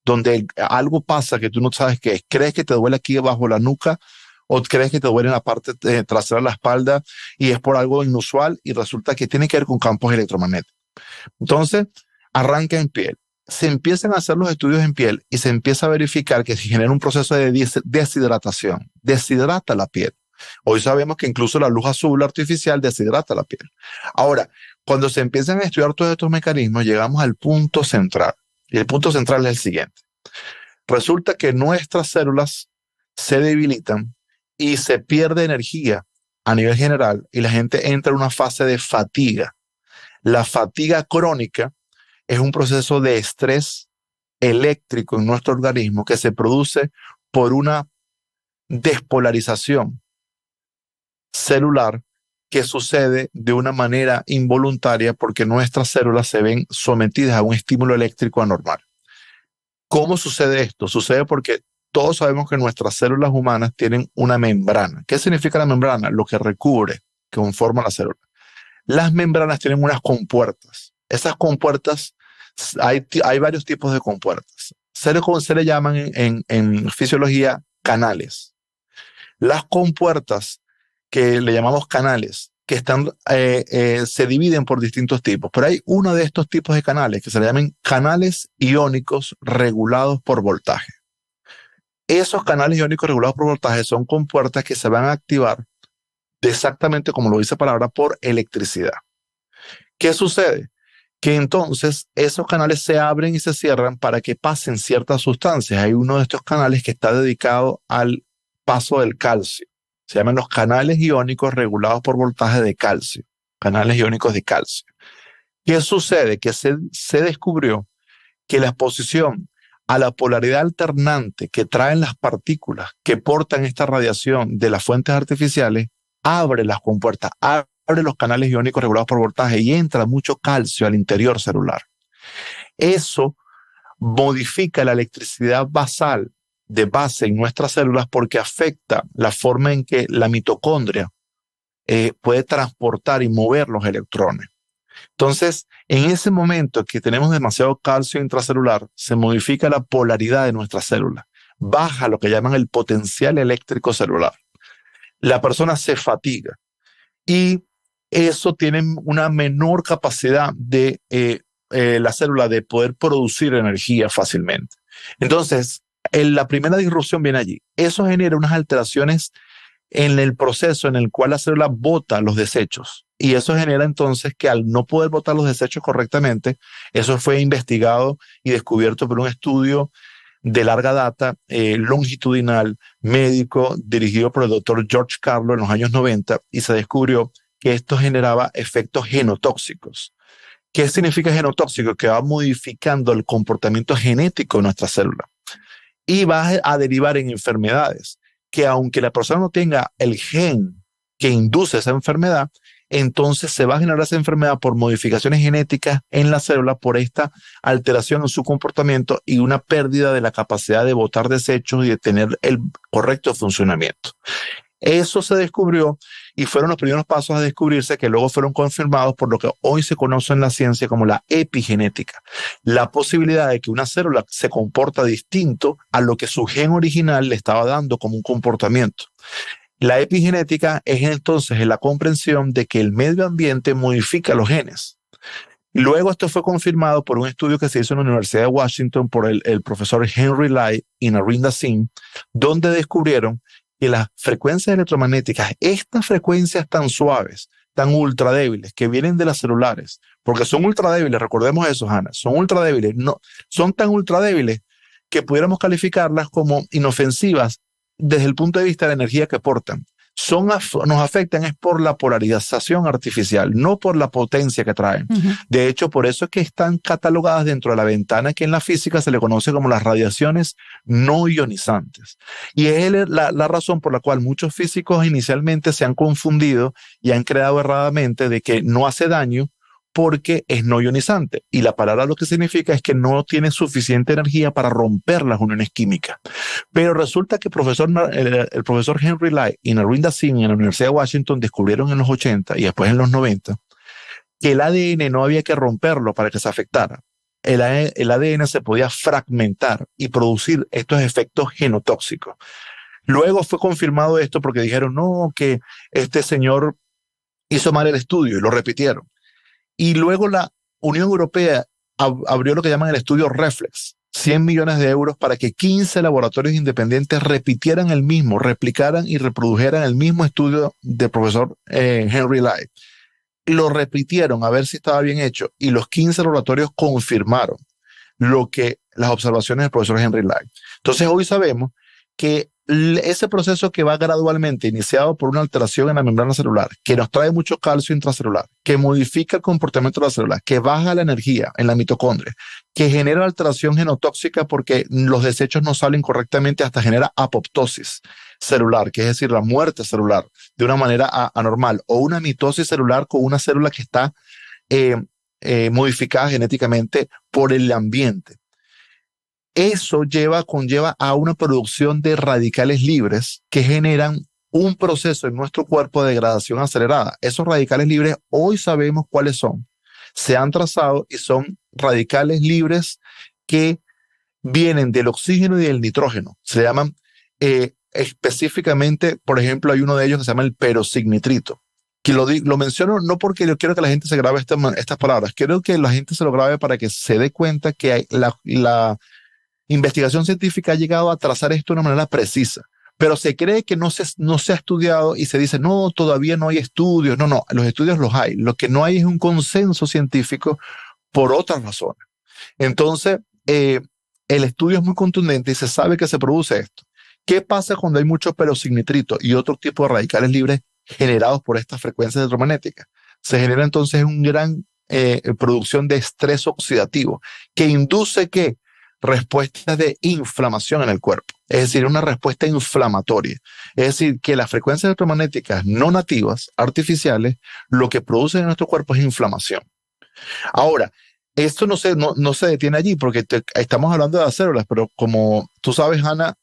donde algo pasa que tú no sabes qué es, crees que te duele aquí bajo la nuca, o crees que te duele en la parte trasera de la espalda y es por algo inusual y resulta que tiene que ver con campos electromagnéticos. Entonces, arranca en piel. Se empiezan a hacer los estudios en piel y se empieza a verificar que se genera un proceso de deshidratación. Deshidrata la piel. Hoy sabemos que incluso la luz azul artificial deshidrata la piel. Ahora, cuando se empiezan a estudiar todos estos mecanismos, llegamos al punto central. Y el punto central es el siguiente. Resulta que nuestras células se debilitan y se pierde energía a nivel general y la gente entra en una fase de fatiga. La fatiga crónica es un proceso de estrés eléctrico en nuestro organismo que se produce por una despolarización celular que sucede de una manera involuntaria porque nuestras células se ven sometidas a un estímulo eléctrico anormal. ¿Cómo sucede esto? Sucede porque todos sabemos que nuestras células humanas tienen una membrana. ¿Qué significa la membrana? Lo que recubre, que conforma la célula. Las membranas tienen unas compuertas. Esas compuertas, hay varios tipos de compuertas. Se le llaman en fisiología canales. Las compuertas que le llamamos canales, que se dividen por distintos tipos, pero hay uno de estos tipos de canales que se le llaman canales iónicos regulados por voltaje. Esos canales iónicos regulados por voltaje son compuertas que se van a activar exactamente como lo dice la palabra, por electricidad. ¿Qué sucede? Que entonces esos canales se abren y se cierran para que pasen ciertas sustancias. Hay uno de estos canales que está dedicado al paso del calcio. Se llaman los canales iónicos regulados por voltaje de calcio. Canales iónicos de calcio. ¿Qué sucede? Que se descubrió que la exposición a la polaridad alternante que traen las partículas que portan esta radiación de las fuentes artificiales abre las compuertas, abre los canales iónicos regulados por voltaje y entra mucho calcio al interior celular. Eso modifica la electricidad basal de base en nuestras células porque afecta la forma en que la mitocondria puede transportar y mover los electrones. Entonces, en ese momento que tenemos demasiado calcio intracelular, se modifica la polaridad de nuestras células, baja lo que llaman el potencial eléctrico celular. La persona se fatiga y eso tiene una menor capacidad de la célula de poder producir energía fácilmente. Entonces, la primera disrupción viene allí. Eso genera unas alteraciones en el proceso en el cual la célula bota los desechos. Y eso genera entonces que al no poder botar los desechos correctamente, eso fue investigado y descubierto por un estudio de larga data, longitudinal, médico, dirigido por el doctor George Carlo en los años 90, y se descubrió que esto generaba efectos genotóxicos. ¿Qué significa genotóxico? Que va modificando el comportamiento genético de nuestra célula y va a derivar en enfermedades que, aunque la persona no tenga el gen que induce esa enfermedad, entonces se va a generar esa enfermedad por modificaciones genéticas en la célula, por esta alteración en su comportamiento y una pérdida de la capacidad de botar desechos y de tener el correcto funcionamiento. Eso se descubrió y fueron los primeros pasos a descubrirse, que luego fueron confirmados por lo que hoy se conoce en la ciencia como la epigenética. La posibilidad de que una célula se comporta distinto a lo que su gen original le estaba dando como un comportamiento. La epigenética es entonces la comprensión de que el medio ambiente modifica los genes. Luego esto fue confirmado por un estudio que se hizo en la Universidad de Washington por el profesor Henry Lai y Narinder Singh, donde descubrieron que las frecuencias electromagnéticas, estas frecuencias tan suaves, tan ultra débiles, que vienen de las celulares, porque son ultra débiles, recordemos eso, Hannah, son ultra débiles, no, son tan ultra débiles que pudiéramos calificarlas como inofensivas desde el punto de vista de la energía que portan. Nos afectan es por la polarización artificial, no por la potencia que traen. De hecho, por eso es que están catalogadas dentro de la ventana que en la física se le conoce como las radiaciones no ionizantes. Y es la razón por la cual muchos físicos inicialmente se han confundido y han creado erradamente de que no hace daño porque es no ionizante. Y la palabra lo que significa es que no tiene suficiente energía para romper las uniones químicas. Pero resulta que el profesor Henry Lai y Narinder Singh en la Universidad de Washington descubrieron en los 80 y después en los 90 que el ADN no había que romperlo para que se afectara. El ADN se podía fragmentar y producir estos efectos genotóxicos. Luego fue confirmado esto porque dijeron, no, que este señor hizo mal el estudio y lo repitieron. Y luego la Unión Europea abrió lo que llaman el estudio Reflex, 100 millones de euros para que 15 laboratorios independientes repitieran el mismo, replicaran y reprodujeran el mismo estudio del profesor Henry Lai. Lo repitieron a ver si estaba bien hecho y los 15 laboratorios confirmaron las observaciones del profesor Henry Lai. Entonces hoy sabemos que ese proceso que va gradualmente, iniciado por una alteración en la membrana celular, que nos trae mucho calcio intracelular, que modifica el comportamiento de la célula, que baja la energía en la mitocondria, que genera alteración genotóxica porque los desechos no salen correctamente, hasta genera apoptosis celular, que es decir, la muerte celular de una manera anormal, o una mitosis celular con una célula que está modificada genéticamente por el ambiente. Eso conlleva a una producción de radicales libres que generan un proceso en nuestro cuerpo de degradación acelerada. Esos radicales libres hoy sabemos cuáles son. Se han trazado y son radicales libres que vienen del oxígeno y del nitrógeno. Se llaman específicamente, por ejemplo, hay uno de ellos que se llama el peroxignitrito. Que lo menciono no porque yo quiero que la gente se grabe estas palabras, quiero que la gente se lo grabe para que se dé cuenta que la investigación científica ha llegado a trazar esto de una manera precisa, pero se cree que no se ha estudiado y se dice, no, todavía no hay estudios. No, los estudios los hay. Lo que no hay es un consenso científico por otras razones. Entonces, el estudio es muy contundente y se sabe que se produce esto. ¿Qué pasa cuando hay mucho peroxignitrito y otro tipo de radicales libres generados por estas frecuencias electromagnéticas? Se genera entonces una gran producción de estrés oxidativo que induce que respuestas de inflamación en el cuerpo, es decir, una respuesta inflamatoria. Es decir, que las frecuencias electromagnéticas no nativas, artificiales, lo que producen en nuestro cuerpo es inflamación. Ahora, esto no se detiene allí porque estamos hablando de las células, pero como tú sabes, Hannah,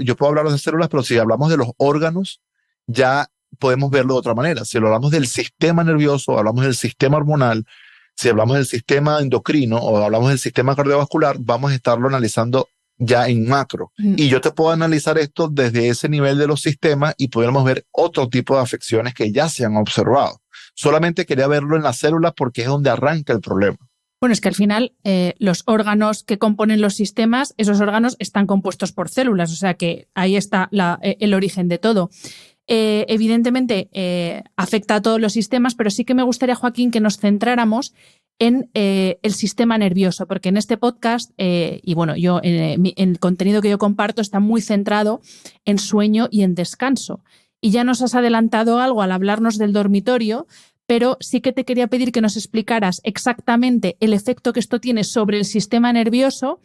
yo puedo hablar de células, pero si hablamos de los órganos, ya podemos verlo de otra manera. Si hablamos del sistema nervioso, hablamos del sistema hormonal, si hablamos del sistema endocrino o hablamos del sistema cardiovascular, vamos a estarlo analizando ya en macro. Y yo te puedo analizar esto desde ese nivel de los sistemas y podemos ver otro tipo de afecciones que ya se han observado. Solamente quería verlo en las células porque es donde arranca el problema. Bueno, es que al final los órganos que componen los sistemas, esos órganos están compuestos por células, o sea que ahí está el origen de todo. Evidentemente afecta a todos los sistemas, pero sí que me gustaría, Joaquín, que nos centráramos en el sistema nervioso, porque en este podcast, y bueno, el contenido que yo comparto está muy centrado en sueño y en descanso. y ya nos has adelantado algo al hablarnos del dormitorio, pero sí que te quería pedir que nos explicaras exactamente el efecto que esto tiene sobre el sistema nervioso,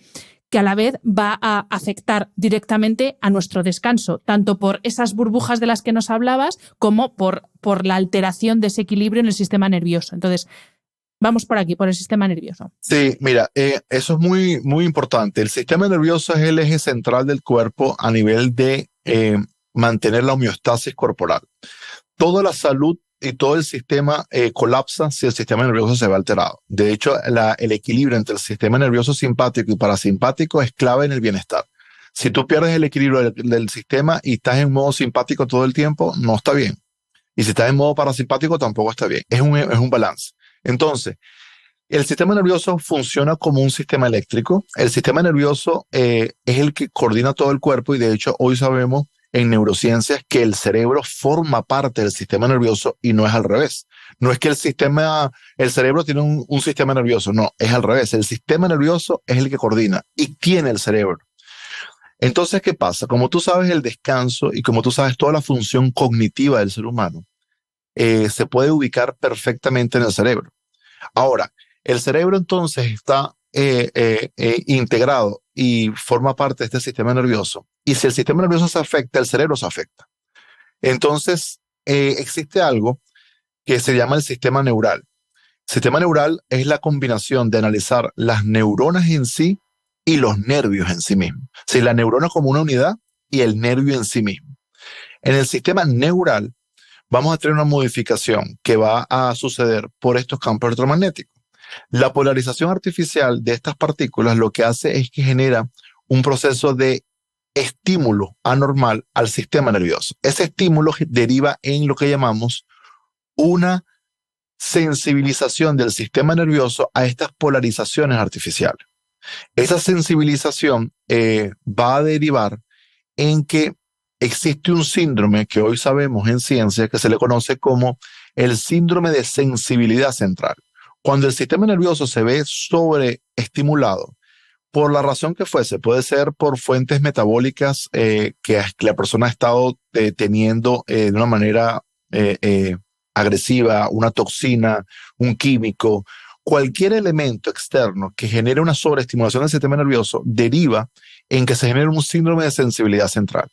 que a la vez va a afectar directamente a nuestro descanso, tanto por esas burbujas de las que nos hablabas como por la alteración de ese equilibrio en el sistema nervioso. Entonces, vamos por aquí, por el sistema nervioso. Sí, mira, eso es muy, muy importante. El sistema nervioso es el eje central del cuerpo a nivel de mantener la homeostasis corporal. Toda la salud y todo el sistema colapsa si el sistema nervioso se ve alterado. De hecho, el equilibrio entre el sistema nervioso simpático y parasimpático es clave en el bienestar. Si tú pierdes el equilibrio del sistema y estás en modo simpático todo el tiempo, no está bien. Y si estás en modo parasimpático, tampoco está bien. Es un balance. Entonces, el sistema nervioso funciona como un sistema eléctrico. El sistema nervioso es el que coordina todo el cuerpo y de hecho hoy sabemos en neurociencias que el cerebro forma parte del sistema nervioso y no es al revés. No es que el cerebro tiene un sistema nervioso, no, es al revés. El sistema nervioso es el que coordina y tiene el cerebro. Entonces, ¿qué pasa? Como tú sabes el descanso y como tú sabes toda la función cognitiva del ser humano, se puede ubicar perfectamente en el cerebro. Ahora, el cerebro entonces está integrado y forma parte de este sistema nervioso. Y si el sistema nervioso se afecta, el cerebro se afecta. Entonces, existe algo que se llama el sistema neural. El sistema neural es la combinación de analizar las neuronas en sí y los nervios en sí mismos. O sea, la neurona como una unidad y el nervio en sí mismo. En el sistema neural vamos a tener una modificación que va a suceder por estos campos electromagnéticos. La polarización artificial de estas partículas lo que hace es que genera un proceso de estímulo anormal al sistema nervioso. Ese estímulo deriva en lo que llamamos una sensibilización del sistema nervioso a estas polarizaciones artificiales. Esa sensibilización va a derivar en que existe un síndrome que hoy sabemos en ciencia que se le conoce como el síndrome de sensibilidad central. Cuando el sistema nervioso se ve sobreestimulado, por la razón que fuese, puede ser por fuentes metabólicas que la persona ha estado teniendo de una manera agresiva, una toxina, un químico, cualquier elemento externo que genere una sobreestimulación del sistema nervioso deriva en que se genere un síndrome de sensibilidad central.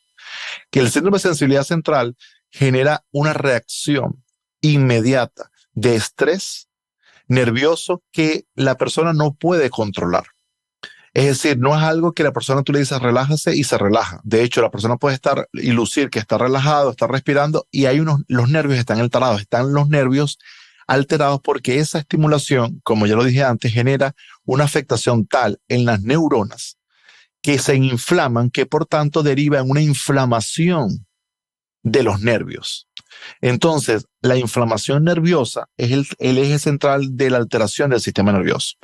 Que el síndrome de sensibilidad central genera una reacción inmediata de estrés nervioso que la persona no puede controlar. Es decir, no es algo que la persona tú le dices relájase y se relaja. De hecho, la persona puede estar y lucir que está relajado, está respirando y los nervios están alterados. Están los nervios alterados porque esa estimulación, como ya lo dije antes, genera una afectación tal en las neuronas que se inflaman, que por tanto deriva en una inflamación de los nervios. Entonces, la inflamación nerviosa es el eje central de la alteración del sistema nervioso.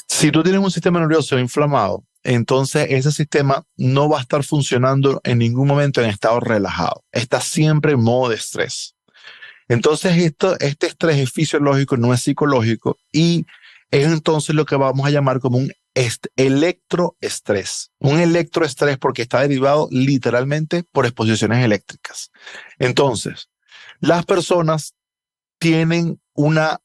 Si tú tienes un sistema nervioso inflamado, entonces ese sistema no va a estar funcionando en ningún momento en estado relajado. Está siempre en modo de estrés. Entonces, este estrés es fisiológico, no es psicológico, y es entonces lo que vamos a llamar como un electroestrés. Un electroestrés porque está derivado literalmente por exposiciones eléctricas. Entonces, las personas tienen una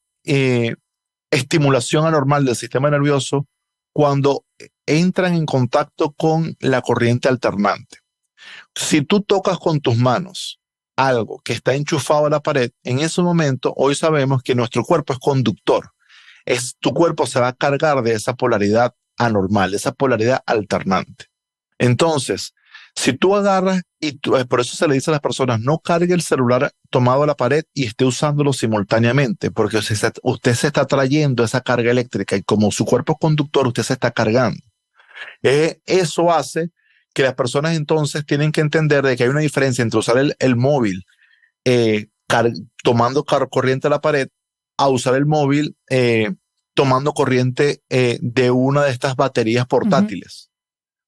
estimulación anormal del sistema nervioso cuando entran en contacto con la corriente alternante. Si tú tocas con tus manos algo que está enchufado a la pared, en ese momento hoy sabemos que nuestro cuerpo es conductor. Tu cuerpo se va a cargar de esa polaridad anormal, de esa polaridad alternante. Entonces, si tú agarras, por eso se le dice a las personas, no cargue el celular tomado a la pared y esté usándolo simultáneamente, porque usted se está trayendo esa carga eléctrica y como su cuerpo es conductor, usted se está cargando. Eso hace que las personas entonces tienen que entender de que hay una diferencia entre usar el móvil tomando corriente a la pared a usar el móvil tomando corriente de una de estas baterías portátiles.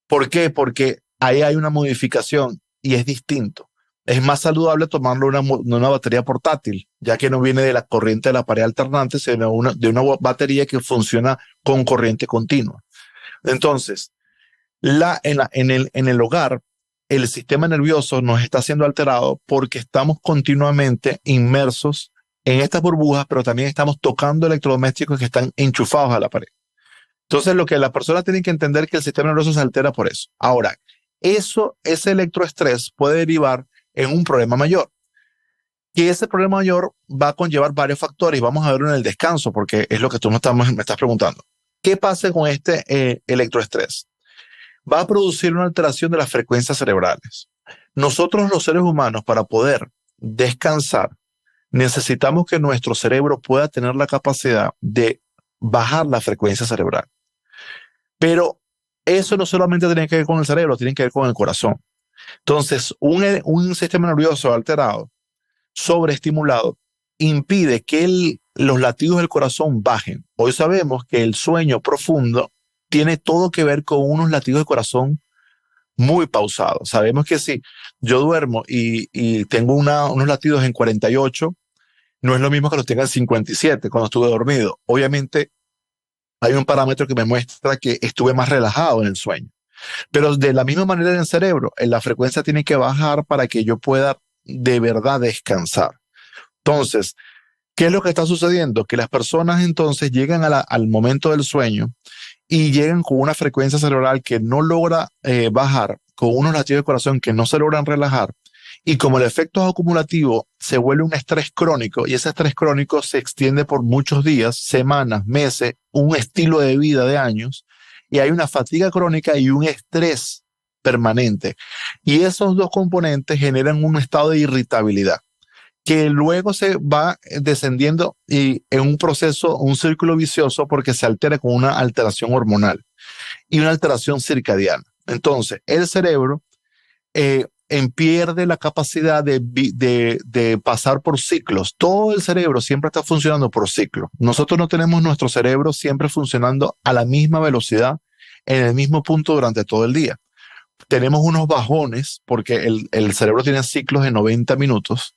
¿Por qué? Porque ahí hay una modificación y es distinto. Es más saludable tomarlo de una batería portátil, ya que no viene de la corriente de la pared alternante, sino de una batería que funciona con corriente continua. Entonces, en el hogar, el sistema nervioso nos está siendo alterado porque estamos continuamente inmersos en estas burbujas, pero también estamos tocando electrodomésticos que están enchufados a la pared. Entonces, lo que las personas tienen que entender es que el sistema nervioso se altera por eso. Ahora, ese electroestrés puede derivar en un problema mayor. Y ese problema mayor va a conllevar varios factores. Vamos a verlo en el descanso, porque es lo que tú me estás preguntando. ¿Qué pasa con este electroestrés? Va a producir una alteración de las frecuencias cerebrales. Nosotros los seres humanos, para poder descansar, necesitamos que nuestro cerebro pueda tener la capacidad de bajar la frecuencia cerebral. Pero eso no solamente tiene que ver con el cerebro, tiene que ver con el corazón. Entonces, un sistema nervioso alterado, sobreestimulado, impide que los latidos del corazón bajen. Hoy sabemos que el sueño profundo tiene todo que ver con unos latidos de corazón muy pausados. Sabemos que si yo duermo y tengo unos latidos en 48, no es lo mismo que los tenga en 57 cuando estuve dormido. Obviamente hay un parámetro que me muestra que estuve más relajado en el sueño. Pero de la misma manera en el cerebro, la frecuencia tiene que bajar para que yo pueda de verdad descansar. Entonces, ¿qué es lo que está sucediendo? Que las personas entonces llegan al momento del sueño y llegan con una frecuencia cerebral que no logra bajar, con unos latidos de corazón que no se logran relajar, y como el efecto es acumulativo, se vuelve un estrés crónico, y ese estrés crónico se extiende por muchos días, semanas, meses, un estilo de vida de años, y hay una fatiga crónica y un estrés permanente. Y esos dos componentes generan un estado de irritabilidad, que luego se va descendiendo y en un proceso, un círculo vicioso, porque se altera con una alteración hormonal y una alteración circadiana. Entonces, el cerebro pierde la capacidad de pasar por ciclos. Todo el cerebro siempre está funcionando por ciclos. Nosotros no tenemos nuestro cerebro siempre funcionando a la misma velocidad, en el mismo punto durante todo el día. Tenemos unos bajones porque el cerebro tiene ciclos de 90 minutos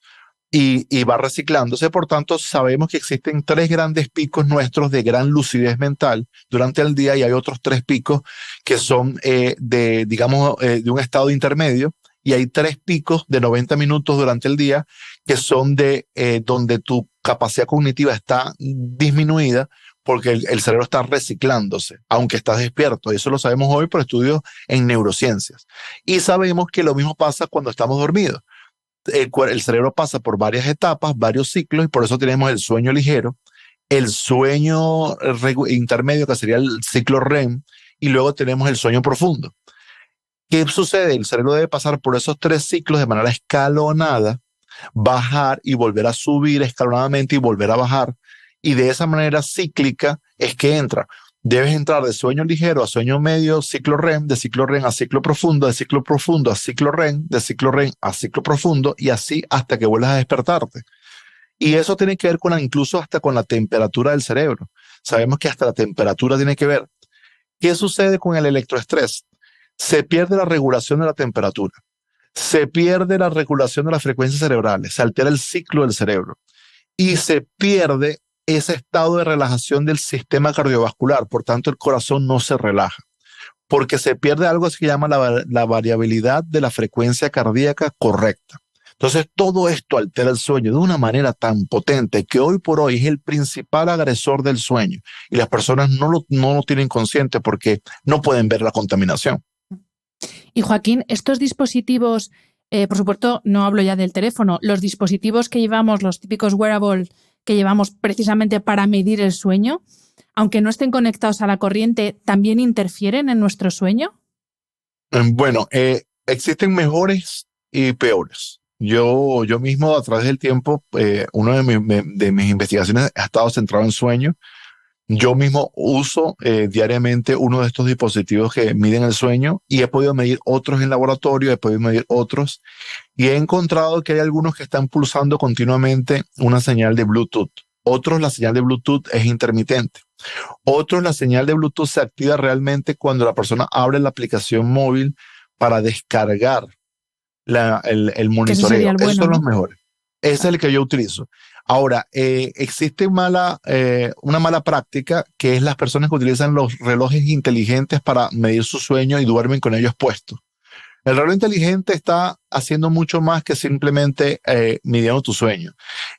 y va reciclándose. Por tanto, sabemos que existen 3 grandes picos nuestros de gran lucidez mental durante el día, y hay otros 3 picos que son de un estado intermedio, y hay 3 picos de 90 minutos durante el día que son donde tu capacidad cognitiva está disminuida porque el cerebro está reciclándose, aunque estás despierto. Y eso lo sabemos hoy por estudios en neurociencias. Y sabemos que lo mismo pasa cuando estamos dormidos. El cerebro pasa por varias etapas, varios ciclos, y por eso tenemos el sueño ligero, el sueño intermedio, que sería el ciclo REM, y luego tenemos el sueño profundo. ¿Qué sucede? El cerebro debe pasar por esos 3 ciclos de manera escalonada, bajar y volver a subir escalonadamente y volver a bajar, y de esa manera cíclica es que entra. Debes entrar de sueño ligero a sueño medio, ciclo REM, de ciclo REM a ciclo profundo, de ciclo profundo a ciclo REM, de ciclo REM a ciclo profundo, y así hasta que vuelvas a despertarte. Y eso tiene que ver incluso hasta con la temperatura del cerebro. Sabemos que hasta la temperatura tiene que ver. ¿Qué sucede con el electroestrés? Se pierde la regulación de la temperatura, se pierde la regulación de las frecuencias cerebrales, se altera el ciclo del cerebro y se pierde ese estado de relajación del sistema cardiovascular. Por tanto, el corazón no se relaja, porque se pierde algo que se llama la variabilidad de la frecuencia cardíaca correcta. Entonces, todo esto altera el sueño de una manera tan potente que hoy por hoy es el principal agresor del sueño, y las personas no lo tienen consciente porque no pueden ver la contaminación. Y Joaquín, estos dispositivos, por supuesto, no hablo ya del teléfono, los dispositivos que llevamos, los típicos wearables que llevamos precisamente para medir el sueño, aunque no estén conectados a la corriente, ¿también interfieren en nuestro sueño? Bueno, existen mejores y peores. Yo mismo, a través del tiempo, una de mis investigaciones ha estado centrado en sueño. Yo mismo uso diariamente uno de estos dispositivos que miden el sueño, y he podido medir otros en laboratorio, he podido medir otros, y he encontrado que hay algunos que están pulsando continuamente una señal de Bluetooth. Otros, la señal de Bluetooth es intermitente. Otros, la señal de Bluetooth se activa realmente cuando la persona abre la aplicación móvil para descargar el monitoreo. Bueno, esos son ¿no? los mejores. Ese es el que yo utilizo. Ahora, existe una mala práctica, que es las personas que utilizan los relojes inteligentes para medir su sueño y duermen con ellos puestos. El reloj inteligente está haciendo mucho más que simplemente midiendo tu sueño.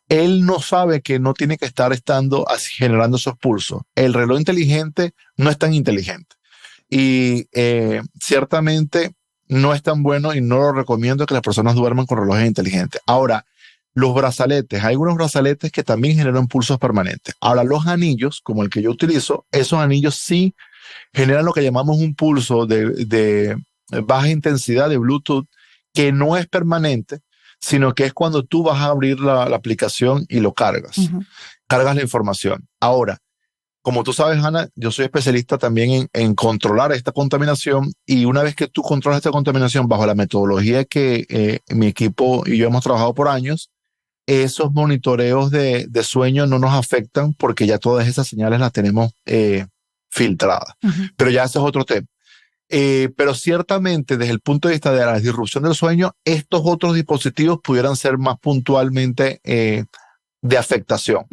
Él no sabe que no tiene que estar generando esos pulsos. El reloj inteligente no es tan inteligente. Y ciertamente no es tan bueno y no lo recomiendo que las personas duerman con relojes inteligentes. Ahora, los brazaletes, hay algunos brazaletes que también generan pulsos permanentes. Ahora, los anillos, como el que yo utilizo, esos anillos sí generan lo que llamamos un pulso de baja intensidad de Bluetooth, que no es permanente, sino que es cuando tú vas a abrir la aplicación y lo cargas. Cargas la información. Ahora, como tú sabes, Ana, yo soy especialista también en controlar esta contaminación, y una vez que tú controlas esta contaminación bajo la metodología que mi equipo y yo hemos trabajado por años, esos monitoreos de sueño no nos afectan porque ya todas esas señales las tenemos filtradas. Pero ya ese es otro tema. Pero ciertamente desde el punto de vista de la disrupción del sueño, estos otros dispositivos pudieran ser más puntualmente de afectación.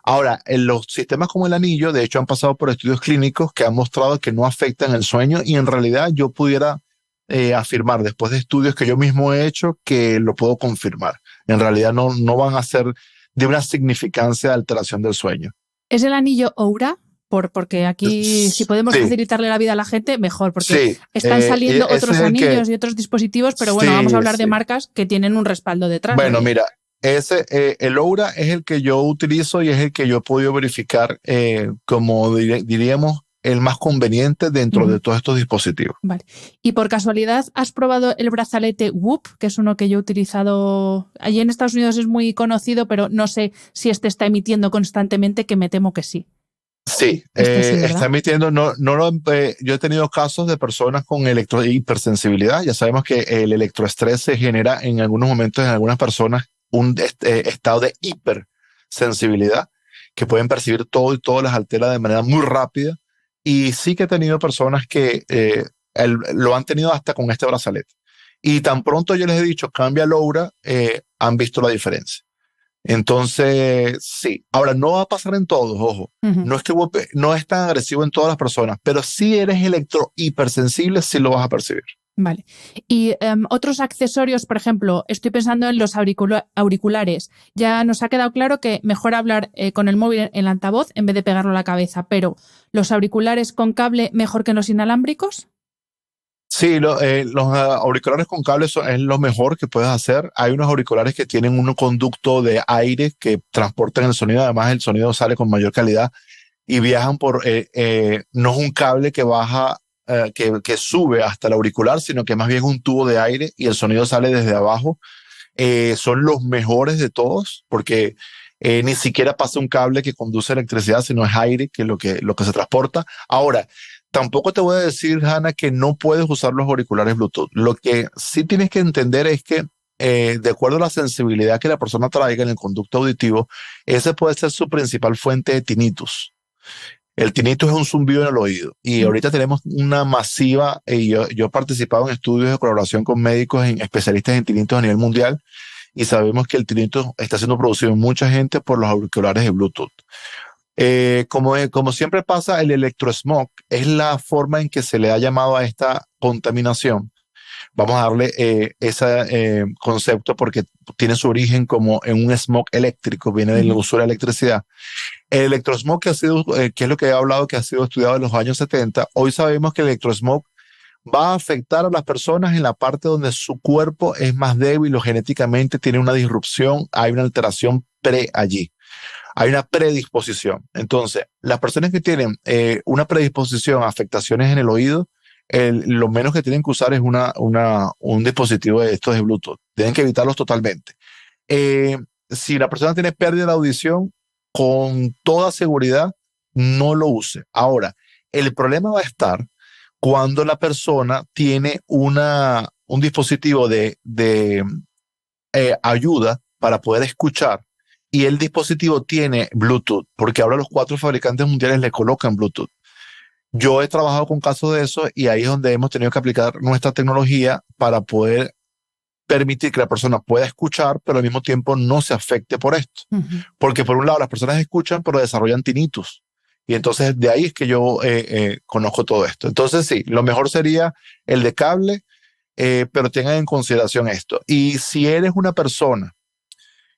Ahora, en los sistemas como el anillo, de hecho han pasado por estudios clínicos que han mostrado que no afectan el sueño, y en realidad yo pudiera afirmar, después de estudios que yo mismo he hecho, que lo puedo confirmar. En realidad no van a ser de una significancia de alteración del sueño. ¿Es el anillo Oura? Porque aquí, si podemos facilitarle la vida a la gente, mejor, porque están saliendo otros anillos y otros dispositivos, pero bueno, vamos a hablar de marcas que tienen un respaldo detrás. Bueno, mira, el Oura es el que yo utilizo y es el que yo he podido verificar como diríamos el más conveniente dentro de todos estos dispositivos. Vale. Y por casualidad, ¿has probado el brazalete Whoop, que es uno que yo he utilizado? Allí en Estados Unidos es muy conocido, pero no sé si este está emitiendo constantemente, que me temo que sí. Sí, está emitiendo, yo he tenido casos de personas con hipersensibilidad. Ya sabemos que el electroestrés se genera en algunos momentos en algunas personas un estado de hipersensibilidad, que pueden percibir todo y todo les altera de manera muy rápida. Y sí que he tenido personas que lo han tenido hasta con este brazalete. Y tan pronto yo les he dicho, cambia el Oura, han visto la diferencia. Entonces, sí. Ahora, no va a pasar en todos, ojo. No es que no es tan agresivo en todas las personas, pero si eres hipersensible, sí lo vas a percibir. Vale. Y otros accesorios, por ejemplo, estoy pensando en los auriculares. Ya nos ha quedado claro que mejor hablar con el móvil en el altavoz en vez de pegarlo a la cabeza, pero ¿los auriculares con cable mejor que los inalámbricos? Sí, los auriculares con cable es lo mejor que puedes hacer. Hay unos auriculares que tienen un conducto de aire que transportan el sonido. Además, el sonido sale con mayor calidad y viajan no es un cable que baja, que sube hasta el auricular, sino que más bien es un tubo de aire y el sonido sale desde abajo. Son los mejores de todos porque ni siquiera pasa un cable que conduce electricidad, sino es aire que lo que se transporta. Ahora, tampoco te voy a decir, Hannah, que no puedes usar los auriculares Bluetooth. Lo que sí tienes que entender es que, de acuerdo a la sensibilidad que la persona traiga en el conducto auditivo, ese puede ser su principal fuente de tinnitus. El tinnitus es un zumbido en el oído. Y ahorita tenemos una masiva, yo he participado en estudios de colaboración con médicos especialistas en tinnitus a nivel mundial, y sabemos que el tinnitus está siendo producido en mucha gente por los auriculares de Bluetooth. Como siempre pasa, el electrosmog es la forma en que se le ha llamado a esta contaminación. Vamos a darle ese concepto porque tiene su origen como en un smog eléctrico, viene del uso de la electricidad. El electrosmog, que es lo que he hablado, que ha sido estudiado en los años 70, hoy sabemos que el electrosmog va a afectar a las personas en la parte donde su cuerpo es más débil o genéticamente tiene una disrupción, hay una alteración allí. Hay una predisposición. Entonces, las personas que tienen una predisposición a afectaciones en el oído, lo menos que tienen que usar es un dispositivo de estos de Bluetooth. Tienen que evitarlos totalmente. Si la persona tiene pérdida de audición, con toda seguridad, no lo use. Ahora, el problema va a estar cuando la persona tiene un dispositivo de ayuda para poder escuchar, y el dispositivo tiene Bluetooth, porque ahora los 4 fabricantes mundiales le colocan Bluetooth. Yo he trabajado con casos de eso y ahí es donde hemos tenido que aplicar nuestra tecnología para poder permitir que la persona pueda escuchar, pero al mismo tiempo no se afecte por esto. Porque por un lado las personas escuchan, pero desarrollan tinnitus. Y entonces de ahí es que yo conozco todo esto. Entonces sí, lo mejor sería el de cable. pero tengan en consideración esto. Y si eres una persona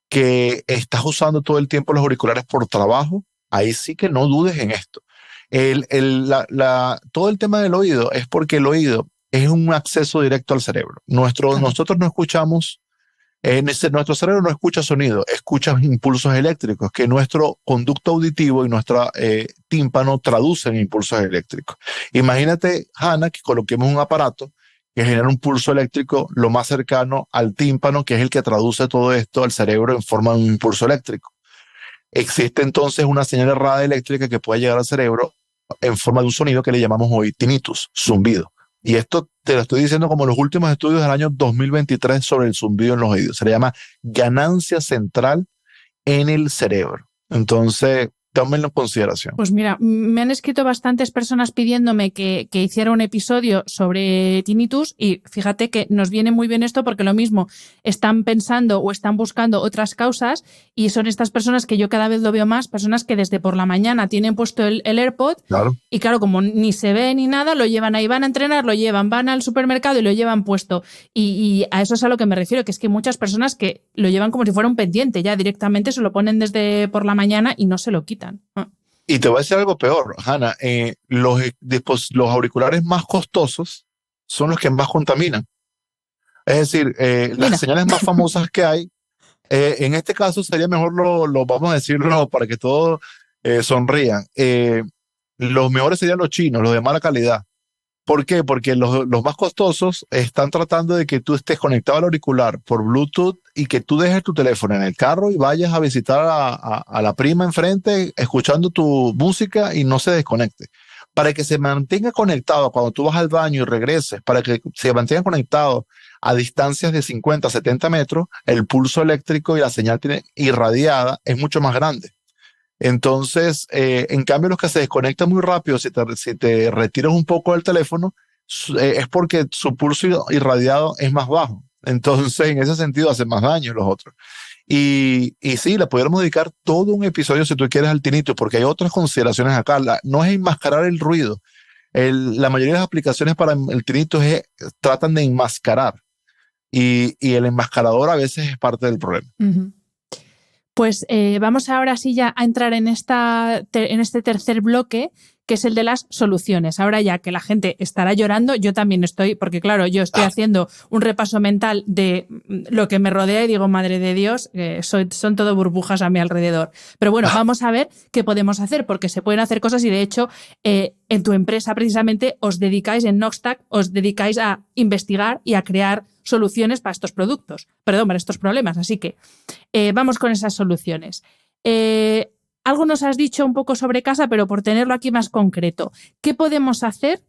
que estás usando todo el tiempo los auriculares por trabajo, ahí sí que no dudes en esto. Todo el tema del oído es porque el oído es un acceso directo al cerebro. Nosotros no escuchamos, nuestro cerebro no escucha sonido, escucha impulsos eléctricos que nuestro conducto auditivo y nuestro tímpano traducen en impulsos eléctricos. Imagínate, Hannah, que coloquemos un aparato que genera un pulso eléctrico lo más cercano al tímpano, que es el que traduce todo esto al cerebro en forma de un impulso eléctrico. Existe entonces una señal errada eléctrica que puede llegar al cerebro en forma de un sonido que le llamamos hoy tinnitus, zumbido. Y esto te lo estoy diciendo como los últimos estudios del año 2023 sobre el zumbido en los oídos. Se le llama ganancia central en el cerebro. Entonces, tómenlo en consideración. Pues mira, me han escrito bastantes personas pidiéndome que hiciera un episodio sobre tinnitus y fíjate que nos viene muy bien esto porque lo mismo están pensando o están buscando otras causas y son estas personas que yo cada vez lo veo más, personas que desde por la mañana tienen puesto el AirPod. Claro. Y claro, como ni se ve ni nada, lo llevan ahí, van a entrenar, lo llevan, van al supermercado y lo llevan puesto. Y a eso es a lo que me refiero, que es que hay muchas personas que lo llevan como si fuera un pendiente, ya directamente se lo ponen desde por la mañana y no se lo quitan. Y te voy a decir algo peor, Hannah. Los auriculares más costosos son los que más contaminan. Es decir, las señales más famosas que hay, en este caso sería mejor vamos a decirlo para que todos sonrían. Los mejores serían los chinos, los de mala calidad. ¿Por qué? Porque los más costosos están tratando de que tú estés conectado al auricular por Bluetooth y que tú dejes tu teléfono en el carro y vayas a visitar a la prima enfrente escuchando tu música y no se desconecte. Para que se mantenga conectado cuando tú vas al baño y regreses, para que se mantenga conectado a distancias de 50, 70 metros, el pulso eléctrico y la señal irradiada es mucho más grande. Entonces, en cambio, los que se desconectan muy rápido, si te retiras un poco del teléfono, es porque su pulso irradiado es más bajo. Entonces, en ese sentido, hacen más daño los otros. Y sí, le pudiéramos dedicar todo un episodio, si tú quieres, al tinnitus, porque hay otras consideraciones acá. No es enmascarar el ruido. La mayoría de las aplicaciones para el tinnitus tratan de enmascarar. Y el enmascarador a veces es parte del problema. Uh-huh. Pues vamos ahora sí ya a entrar en este tercer bloque, que es el de las soluciones. Ahora ya que la gente estará llorando, yo también estoy, porque claro, yo estoy haciendo un repaso mental de lo que me rodea y digo, madre de Dios, son todo burbujas a mi alrededor. Pero bueno, vamos a ver qué podemos hacer, porque se pueden hacer cosas y de hecho en tu empresa precisamente en Noxtac, os dedicáis a investigar y a crear soluciones para estos para estos problemas. Así que vamos con esas soluciones. Algo nos has dicho un poco sobre casa, pero por tenerlo aquí más concreto, ¿qué podemos hacer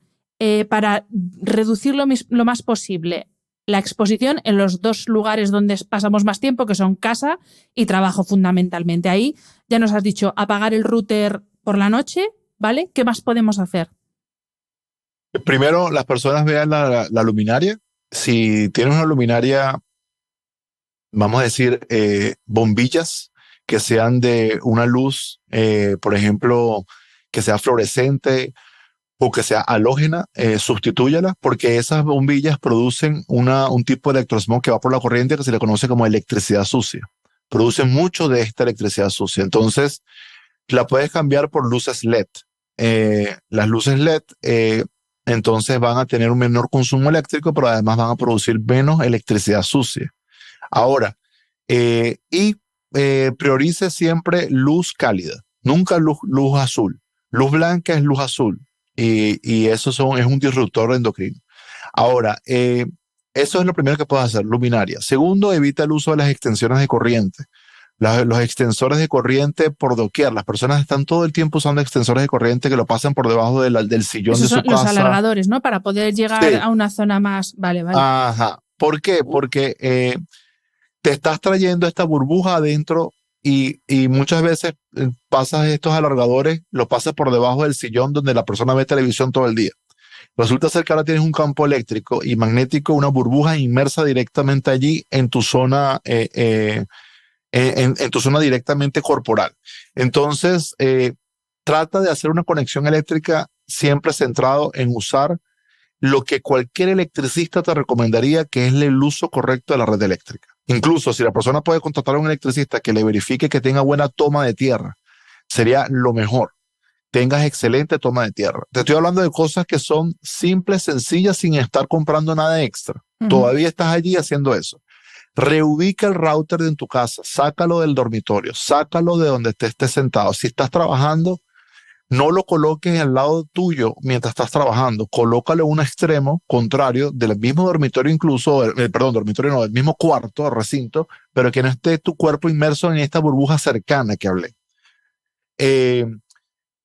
para reducir lo más posible la exposición en los dos lugares donde pasamos más tiempo, que son casa y trabajo fundamentalmente? Ahí ya nos has dicho apagar el router por la noche, ¿vale? ¿Qué más podemos hacer? Primero, las personas vean la luminaria. Si tienes una luminaria, vamos a decir, bombillas que sean de una luz, por ejemplo, que sea fluorescente o que sea halógena, sustitúyala, porque esas bombillas producen un tipo de electrosmog que va por la corriente que se le conoce como electricidad sucia. Producen mucho de esta electricidad sucia. Entonces, la puedes cambiar por luces LED. Las luces LED, entonces van a tener un menor consumo eléctrico, pero además van a producir menos electricidad sucia. Ahora, priorice siempre luz cálida, nunca luz azul. Luz blanca es luz azul y eso es un disruptor endocrino. Ahora, eso es lo primero que puedes hacer, luminaria. Segundo, evita el uso de las extensiones de corriente. Los extensores de corriente por doquier. Las personas están todo el tiempo usando extensores de corriente que lo pasan por debajo del sillón de su casa. Los alargadores, ¿no? Para poder llegar a una zona más... Vale. Ajá. ¿Por qué? Porque te estás trayendo esta burbuja adentro y muchas veces pasas estos alargadores, los pasas por debajo del sillón donde la persona ve televisión todo el día. Resulta ser que ahora tienes un campo eléctrico y magnético, una burbuja inmersa directamente allí en tu zona en tu zona directamente corporal. Entonces, trata de hacer una conexión eléctrica siempre centrado en usar lo que cualquier electricista te recomendaría, que es el uso correcto de la red eléctrica. Incluso si la persona puede contratar a un electricista que le verifique que tenga buena toma de tierra, sería lo mejor. Tengas excelente toma de tierra. Te estoy hablando de cosas que son simples, sencillas, sin estar comprando nada extra. Todavía estás allí haciendo eso. Reubica el router en tu casa, sácalo del dormitorio, sácalo de donde estés sentado. Si estás trabajando, no lo coloques al lado tuyo mientras estás trabajando. Colócalo en un extremo contrario del mismo dormitorio, incluso, dormitorio no, del mismo cuarto, recinto, pero que no esté tu cuerpo inmerso en esta burbuja cercana que hablé.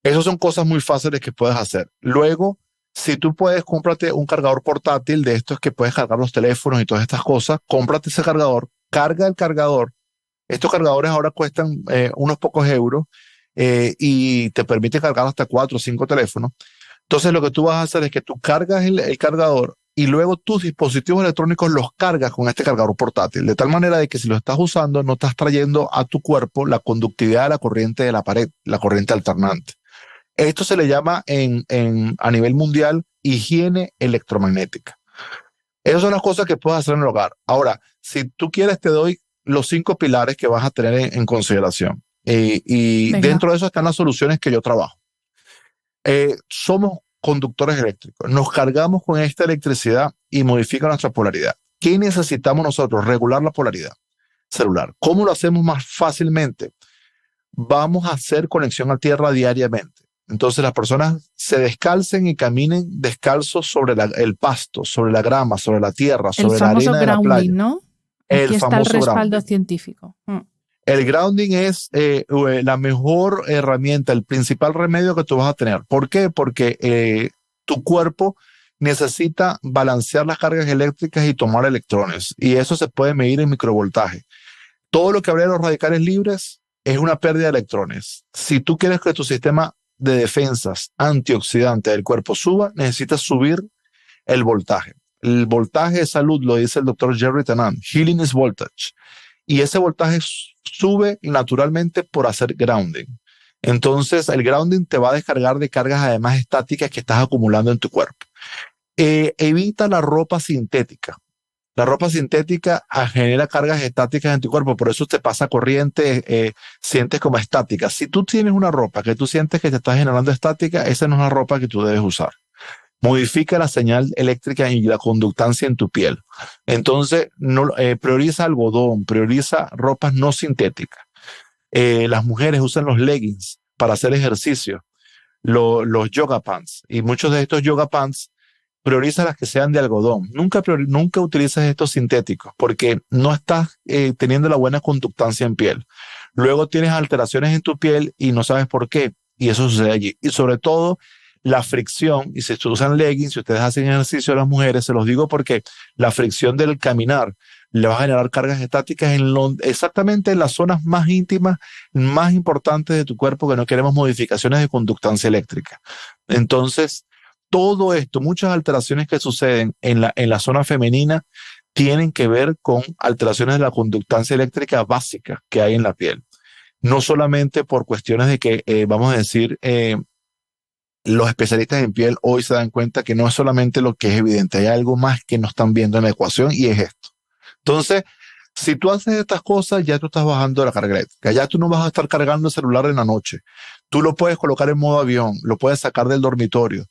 Esas son cosas muy fáciles que puedes hacer. Luego, si tú puedes, cómprate un cargador portátil de estos que puedes cargar los teléfonos y todas estas cosas. Cómprate ese cargador, carga el cargador. Estos cargadores ahora cuestan unos pocos euros y te permite cargar hasta 4 o 5 teléfonos. Entonces, lo que tú vas a hacer es que tú cargas el cargador y luego tus dispositivos electrónicos los cargas con este cargador portátil, de tal manera de que si lo estás usando, no estás trayendo a tu cuerpo la conductividad de la corriente de la pared, la corriente alternante. Esto se le llama a nivel mundial higiene electromagnética. Esas son las cosas que puedes hacer en el hogar. Ahora, si tú quieres, te doy los 5 pilares que vas a tener en consideración. Y dentro de eso están las soluciones que yo trabajo. Somos conductores eléctricos. Nos cargamos con esta electricidad y modifica nuestra polaridad. ¿Qué necesitamos nosotros? Regular la polaridad celular. ¿Cómo lo hacemos más fácilmente? Vamos a hacer conexión a tierra diariamente. Entonces las personas se descalcen y caminen descalzos sobre el pasto, sobre la grama, sobre la tierra, sobre la arena de la playa. ¿No? Aquí está el respaldo científico. El grounding es la mejor herramienta, el principal remedio que tú vas a tener. ¿Por qué? Porque tu cuerpo necesita balancear las cargas eléctricas y tomar electrones. Y eso se puede medir en microvoltaje. Todo lo que hablé de los radicales libres es una pérdida de electrones. Si tú quieres que tu sistema de defensas antioxidantes del cuerpo suba, necesitas subir el voltaje. El voltaje de salud lo dice el doctor Jerry Tennant. Healing is voltage. Y ese voltaje sube naturalmente por hacer grounding. Entonces, el grounding te va a descargar de cargas además estáticas que estás acumulando en tu cuerpo. Evita la ropa sintética. La ropa sintética genera cargas estáticas en tu cuerpo, por eso te pasa corriente, sientes como estática. Si tú tienes una ropa que tú sientes que te está generando estática, esa no es la ropa que tú debes usar. Modifica la señal eléctrica y la conductancia en tu piel. Entonces, prioriza algodón, prioriza ropas no sintéticas. Las mujeres usan los leggings para hacer ejercicio, los yoga pants, y muchos de estos yoga pants prioriza las que sean de algodón. Nunca utilices estos sintéticos porque no estás teniendo la buena conductancia en piel. Luego tienes alteraciones en tu piel y no sabes por qué. Y eso sucede allí. Y sobre todo, la fricción. Y si usan leggings, si ustedes hacen ejercicio a las mujeres, se los digo porque la fricción del caminar le va a generar cargas estáticas exactamente en las zonas más íntimas, más importantes de tu cuerpo, que no queremos modificaciones de conductancia eléctrica. Entonces, todo esto, muchas alteraciones que suceden en la zona femenina tienen que ver con alteraciones de la conductancia eléctrica básica que hay en la piel. No solamente por cuestiones de que, vamos a decir, los especialistas en piel hoy se dan cuenta que no es solamente lo que es evidente, hay algo más que no están viendo en la ecuación y es esto. Entonces, si tú haces estas cosas, ya tú estás bajando la carga eléctrica, ya tú no vas a estar cargando el celular en la noche. Tú lo puedes colocar en modo avión, lo puedes sacar del dormitorio.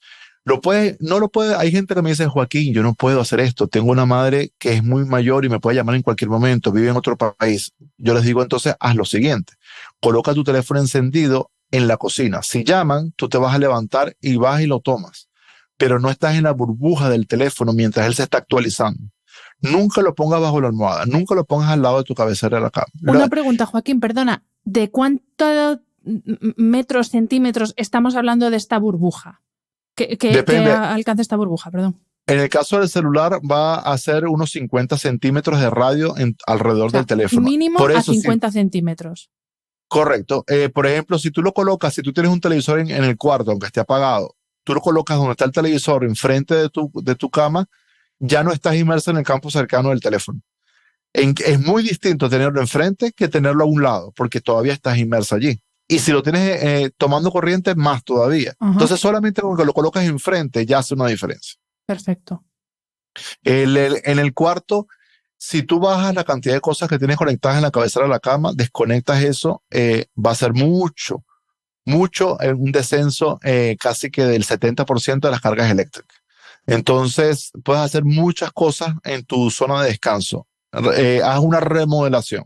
No lo puede, hay gente que me dice, Joaquín, yo no puedo hacer esto, tengo una madre que es muy mayor y me puede llamar en cualquier momento, vive en otro país. Yo les digo entonces, haz lo siguiente, coloca tu teléfono encendido en la cocina. Si llaman, tú te vas a levantar y vas y lo tomas, pero no estás en la burbuja del teléfono mientras él se está actualizando. Nunca lo pongas bajo la almohada, nunca lo pongas al lado de tu cabecera de la cama. Una pregunta, Joaquín, perdona, ¿de cuántos metros, centímetros estamos hablando de esta burbuja? ¿Qué alcanza esta burbuja? Perdón. En el caso del celular va a ser unos 50 centímetros de radio alrededor del teléfono. Mínimo por eso, a 50 centímetros. Correcto. Por ejemplo, si tú lo colocas, si tú tienes un televisor en el cuarto, aunque esté apagado, tú lo colocas donde está el televisor, enfrente de tu cama, ya no estás inmerso en el campo cercano del teléfono. Es muy distinto tenerlo enfrente que tenerlo a un lado, porque todavía estás inmerso allí. Y si lo tienes tomando corriente, más todavía. Entonces, solamente con que lo colocas enfrente ya hace una diferencia. Perfecto. En el cuarto, si tú bajas la cantidad de cosas que tienes conectadas en la cabecera de la cama, desconectas eso, va a ser mucho, un descenso casi que del 70% de las cargas eléctricas. Entonces, puedes hacer muchas cosas en tu zona de descanso. Haz una remodelación.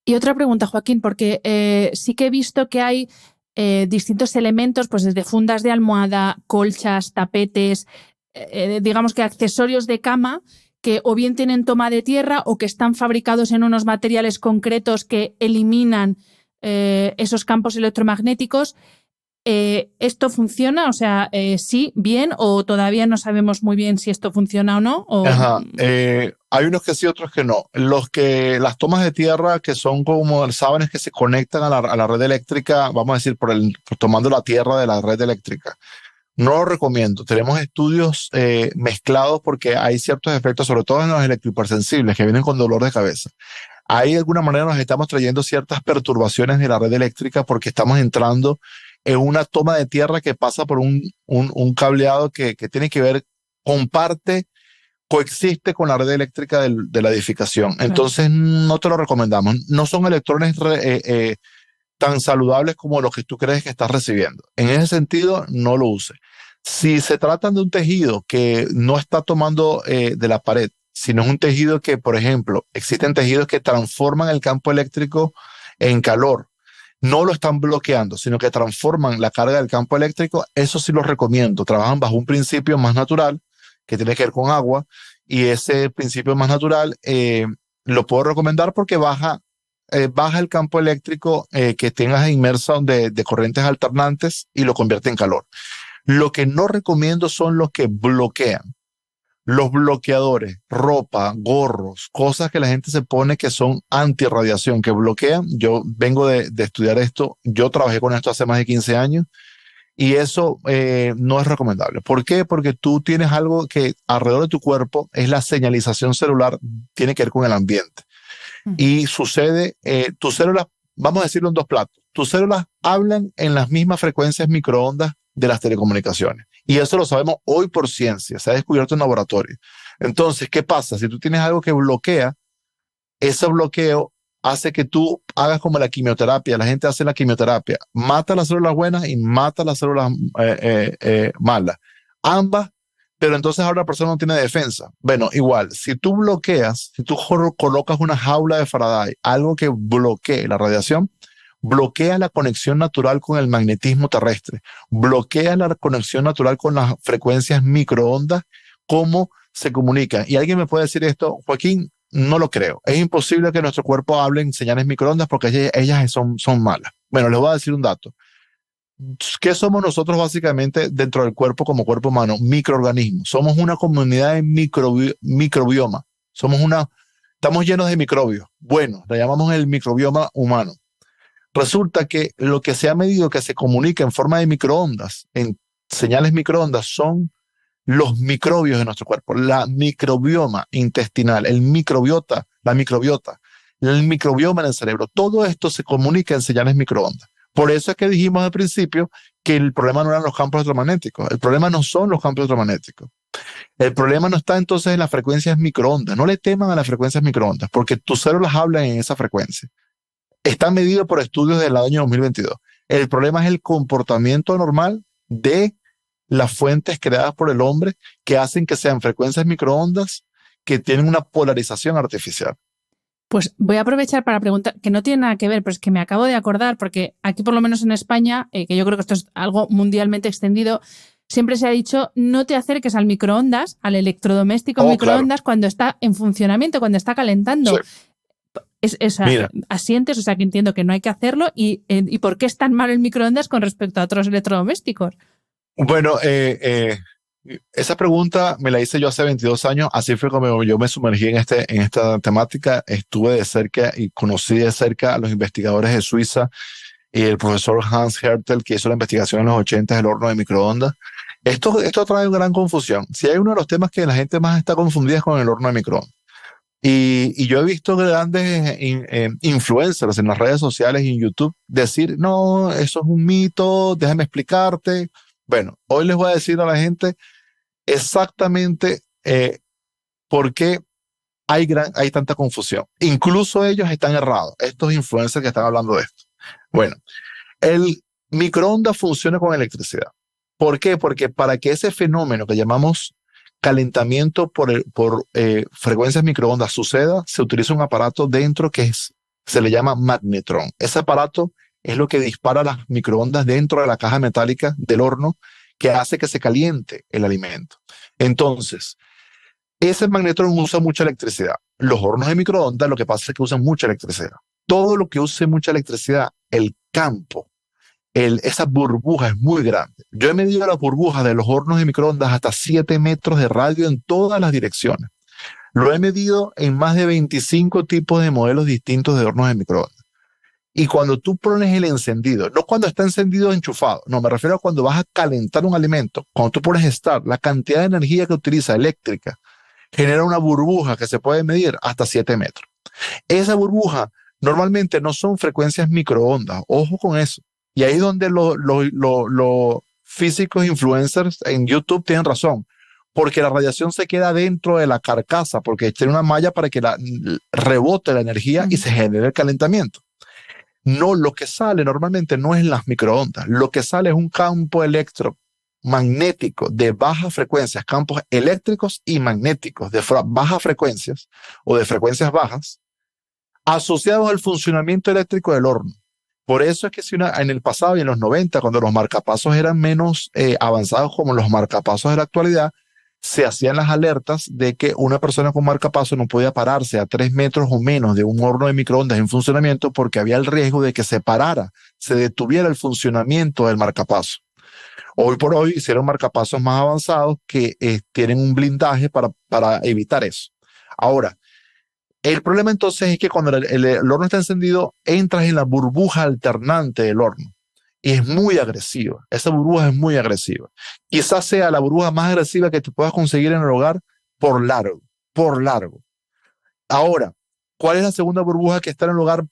Y otra pregunta, Joaquín, porque sí que he visto que hay distintos elementos, pues desde fundas de almohada, colchas, tapetes, digamos que accesorios de cama que o bien tienen toma de tierra o que están fabricados en unos materiales concretos que eliminan esos campos electromagnéticos. ¿Esto funciona? O sea, sí, bien, o todavía no sabemos muy bien si esto funciona o no. Ajá. Hay unos que sí, otros que no. Las tomas de tierra que son como sábanas que se conectan a la red eléctrica, vamos a decir, por tomando la tierra de la red eléctrica. No lo recomiendo. Tenemos estudios mezclados porque hay ciertos efectos, sobre todo en los electrohipersensibles que vienen con dolor de cabeza. Ahí de alguna manera nos estamos trayendo ciertas perturbaciones de la red eléctrica porque estamos entrando en una toma de tierra que pasa por un cableado que tiene que ver, comparte, coexiste con la red eléctrica de la edificación. Entonces no te lo recomendamos. No son electrones tan saludables como los que tú crees que estás recibiendo. En ese sentido, no lo uses. Si se tratan de un tejido que no está tomando de la pared, sino es un tejido que, por ejemplo, existen tejidos que transforman el campo eléctrico en calor, no lo están bloqueando, sino que transforman la carga del campo eléctrico, eso sí lo recomiendo. Trabajan bajo un principio más natural, que tiene que ver con agua, y ese principio más natural lo puedo recomendar porque baja el campo eléctrico que tengas inmerso de corrientes alternantes y lo convierte en calor. Lo que no recomiendo son los que bloquean. Los bloqueadores, ropa, gorros, cosas que la gente se pone que son antirradiación, que bloquean. Yo vengo de estudiar esto, yo trabajé con esto hace más de 15 años y eso no es recomendable. ¿Por qué? Porque tú tienes algo que alrededor de tu cuerpo es la señalización celular, tiene que ver con el ambiente. Y sucede, tus células, vamos a decirlo en dos platos, tus células hablan en las mismas frecuencias microondas de las telecomunicaciones. Y eso lo sabemos hoy por ciencia, se ha descubierto en laboratorio. Entonces, ¿qué pasa? Si tú tienes algo que bloquea, ese bloqueo hace que tú hagas como la quimioterapia. La gente hace la quimioterapia, mata las células buenas y mata las células malas. Ambas, pero entonces ahora la persona no tiene defensa. Bueno, igual, si tú bloqueas, si tú colocas una jaula de Faraday, algo que bloquee la radiación, bloquea la conexión natural con el magnetismo terrestre, bloquea la conexión natural con las frecuencias microondas, cómo se comunican. Y alguien me puede decir esto, Joaquín, no lo creo. Es imposible que nuestro cuerpo hable en señales microondas porque ellas son malas. Bueno, les voy a decir un dato. ¿Qué somos nosotros básicamente dentro del cuerpo como cuerpo humano? Microorganismos. Somos una comunidad de microbioma. Estamos llenos de microbios. Bueno, le llamamos el microbioma humano. Resulta que lo que se ha medido que se comunica en forma de microondas, en señales microondas, son los microbios de nuestro cuerpo, la microbioma intestinal, el microbiota, la microbiota, el microbioma en el cerebro. Todo esto se comunica en señales microondas. Por eso es que dijimos al principio que el problema no eran los campos electromagnéticos. El problema no son los campos electromagnéticos. El problema no está entonces en las frecuencias microondas. No le teman a las frecuencias microondas porque tus células hablan en esa frecuencia. Está medido por estudios del año 2022. El problema es el comportamiento normal de las fuentes creadas por el hombre que hacen que sean frecuencias microondas que tienen una polarización artificial. Pues voy a aprovechar para preguntar, que no tiene nada que ver, pero es que me acabo de acordar, porque aquí por lo menos en España, que yo creo que esto es algo mundialmente extendido, siempre se ha dicho no te acerques al microondas, al electrodoméstico microondas, claro, cuando está en funcionamiento, cuando está calentando. Sí. Asientes, o sea que entiendo que no hay que hacerlo. ¿Y por qué es tan malo el microondas con respecto a otros electrodomésticos? Bueno, esa pregunta me la hice yo hace 22 años, así fue como yo me sumergí en esta temática, estuve de cerca y conocí de cerca a los investigadores de Suiza y el profesor Hans Hertel, que hizo la investigación en los 80 del horno de microondas. Esto trae una gran confusión. Si hay uno de los temas que la gente más está confundida es con el horno de microondas. Y yo he visto grandes influencers en las redes sociales y en YouTube decir, no, eso es un mito, déjame explicarte. Bueno, hoy les voy a decir a la gente exactamente por qué hay tanta confusión. Incluso ellos están errados, estos influencers que están hablando de esto. Bueno, el microondas funciona con electricidad. ¿Por qué? Porque para que ese fenómeno que llamamos calentamiento por frecuencias microondas suceda, se utiliza un aparato dentro se le llama magnetrón. Ese aparato es lo que dispara las microondas dentro de la caja metálica del horno, que hace que se caliente el alimento. Entonces, ese magnetrón usa mucha electricidad. Los hornos de microondas lo que pasa es que usan mucha electricidad. Todo lo que use mucha electricidad, el campo, esa burbuja es muy grande. Yo he medido las burbujas de los hornos de microondas hasta 7 metros de radio en todas las direcciones. Lo he medido en más de 25 tipos de modelos distintos de hornos de microondas. Y cuando tú pones el encendido, no cuando está encendido enchufado, no, me refiero a cuando vas a calentar un alimento, cuando tú pones start, la cantidad de energía que utiliza eléctrica genera una burbuja que se puede medir hasta 7 metros. Esa burbuja normalmente no son frecuencias microondas, ojo con eso. Y ahí es donde los físicos influencers en YouTube tienen razón, porque la radiación se queda dentro de la carcasa, porque tiene una malla para que rebote la energía y se genere el calentamiento. No, lo que sale normalmente no es las microondas, lo que sale es un campo electromagnético de bajas frecuencias, campos eléctricos y magnéticos de bajas frecuencias o de frecuencias bajas, asociados al funcionamiento eléctrico del horno. Por eso es que en el pasado y en los 90, cuando los marcapasos eran menos avanzados como los marcapasos de la actualidad, se hacían las alertas de que una persona con marcapaso no podía pararse a 3 metros o menos de un horno de microondas en funcionamiento porque había el riesgo de que se detuviera el funcionamiento del marcapaso. Hoy por hoy hicieron marcapasos más avanzados que tienen un blindaje para evitar eso. Ahora, el problema entonces es que cuando el horno está encendido, entras en la burbuja alternante del horno. Y es muy agresiva. Esa burbuja es muy agresiva. Quizás sea la burbuja más agresiva que te puedas conseguir en el hogar por largo, por largo. Ahora, ¿cuál es la segunda burbuja que está en el hogar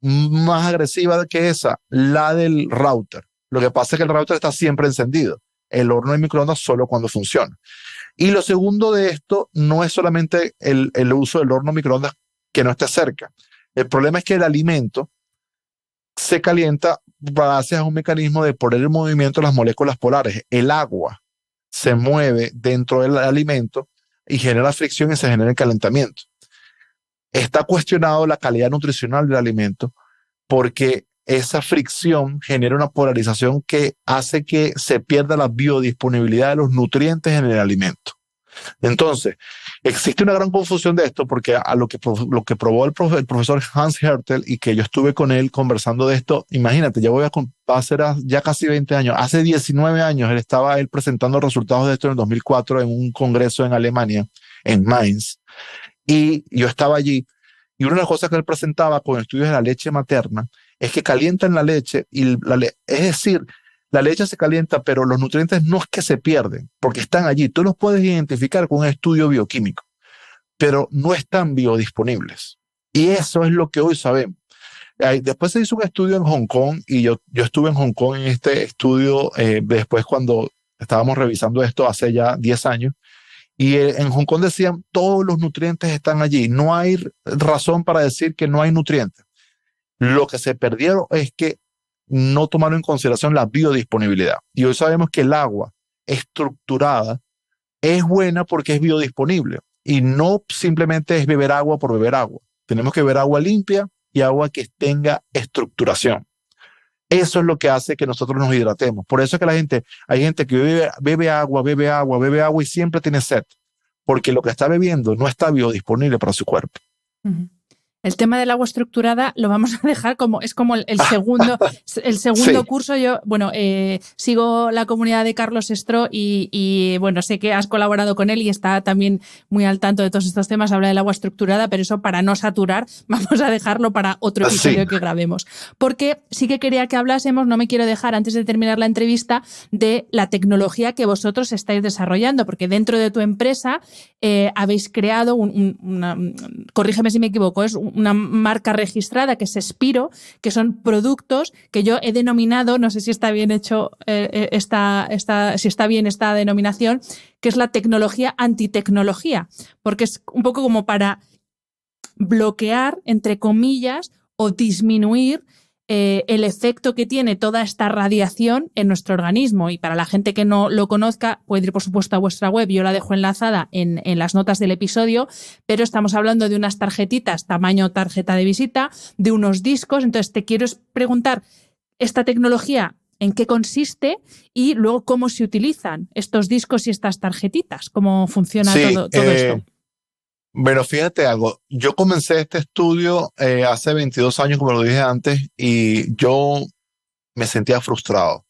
más agresiva que esa? La del router. Lo que pasa es que el router está siempre encendido. El horno de microondas solo cuando funciona. Y lo segundo de esto no es solamente el uso del horno microondas que no esté cerca. El problema es que el alimento se calienta gracias a un mecanismo de poner en movimiento las moléculas polares. El agua se mueve dentro del alimento y genera fricción y se genera el calentamiento. Está cuestionado la calidad nutricional del alimento porque esa fricción genera una polarización que hace que se pierda la biodisponibilidad de los nutrientes en el alimento. Entonces, existe una gran confusión de esto porque a lo que probó el profesor Hans Hertel y que yo estuve con él conversando de esto, imagínate, va a ser ya casi 20 años, hace 19 años él estaba presentando resultados de esto en el 2004 en un congreso en Alemania, en Mainz, y yo estaba allí, y una de las cosas que él presentaba con estudios de la leche materna es que calientan la leche, es decir, la leche se calienta, pero los nutrientes no es que se pierden, porque están allí. Tú los puedes identificar con un estudio bioquímico, pero no están biodisponibles. Y eso es lo que hoy sabemos. Después se hizo un estudio en Hong Kong, y yo estuve en Hong Kong en este estudio después cuando estábamos revisando esto hace ya 10 años, y en Hong Kong decían todos los nutrientes están allí. No hay razón para decir que no hay nutrientes. Lo que se perdieron es que no tomaron en consideración la biodisponibilidad. Y hoy sabemos que el agua estructurada es buena porque es biodisponible y no simplemente es beber agua por beber agua. Tenemos que beber agua limpia y agua que tenga estructuración. Eso es lo que hace que nosotros nos hidratemos. Por eso es que hay gente que bebe agua y siempre tiene sed, porque lo que está bebiendo no está biodisponible para su cuerpo. Uh-huh. El tema del agua estructurada lo vamos a dejar es como el segundo sí. Curso. Yo, sigo la comunidad de Carlos Estro y sé que has colaborado con él y está también muy al tanto de todos estos temas, habla del agua estructurada, pero eso para no saturar vamos a dejarlo para otro episodio que grabemos. Porque sí que quería que hablásemos, no me quiero dejar antes de terminar la entrevista, de la tecnología que vosotros estáis desarrollando, porque dentro de tu empresa habéis creado corrígeme si me equivoco, es una marca registrada que es Spiro, que son productos que yo he denominado, no sé si está bien hecho, si está bien esta denominación, que es la tecnología antitecnología, porque es un poco como para bloquear, entre comillas, o disminuir el efecto que tiene toda esta radiación en nuestro organismo. Y para la gente que no lo conozca, puede ir, por supuesto, a vuestra web. Yo la dejo enlazada en las notas del episodio, pero estamos hablando de unas tarjetitas, tamaño tarjeta de visita, de unos discos. Entonces, te quiero preguntar, ¿esta tecnología en qué consiste y luego cómo se utilizan estos discos y estas tarjetitas? ¿Cómo funciona todo esto? Bueno, fíjate algo. Yo comencé este estudio hace 22 años, como lo dije antes, y yo me sentía frustrado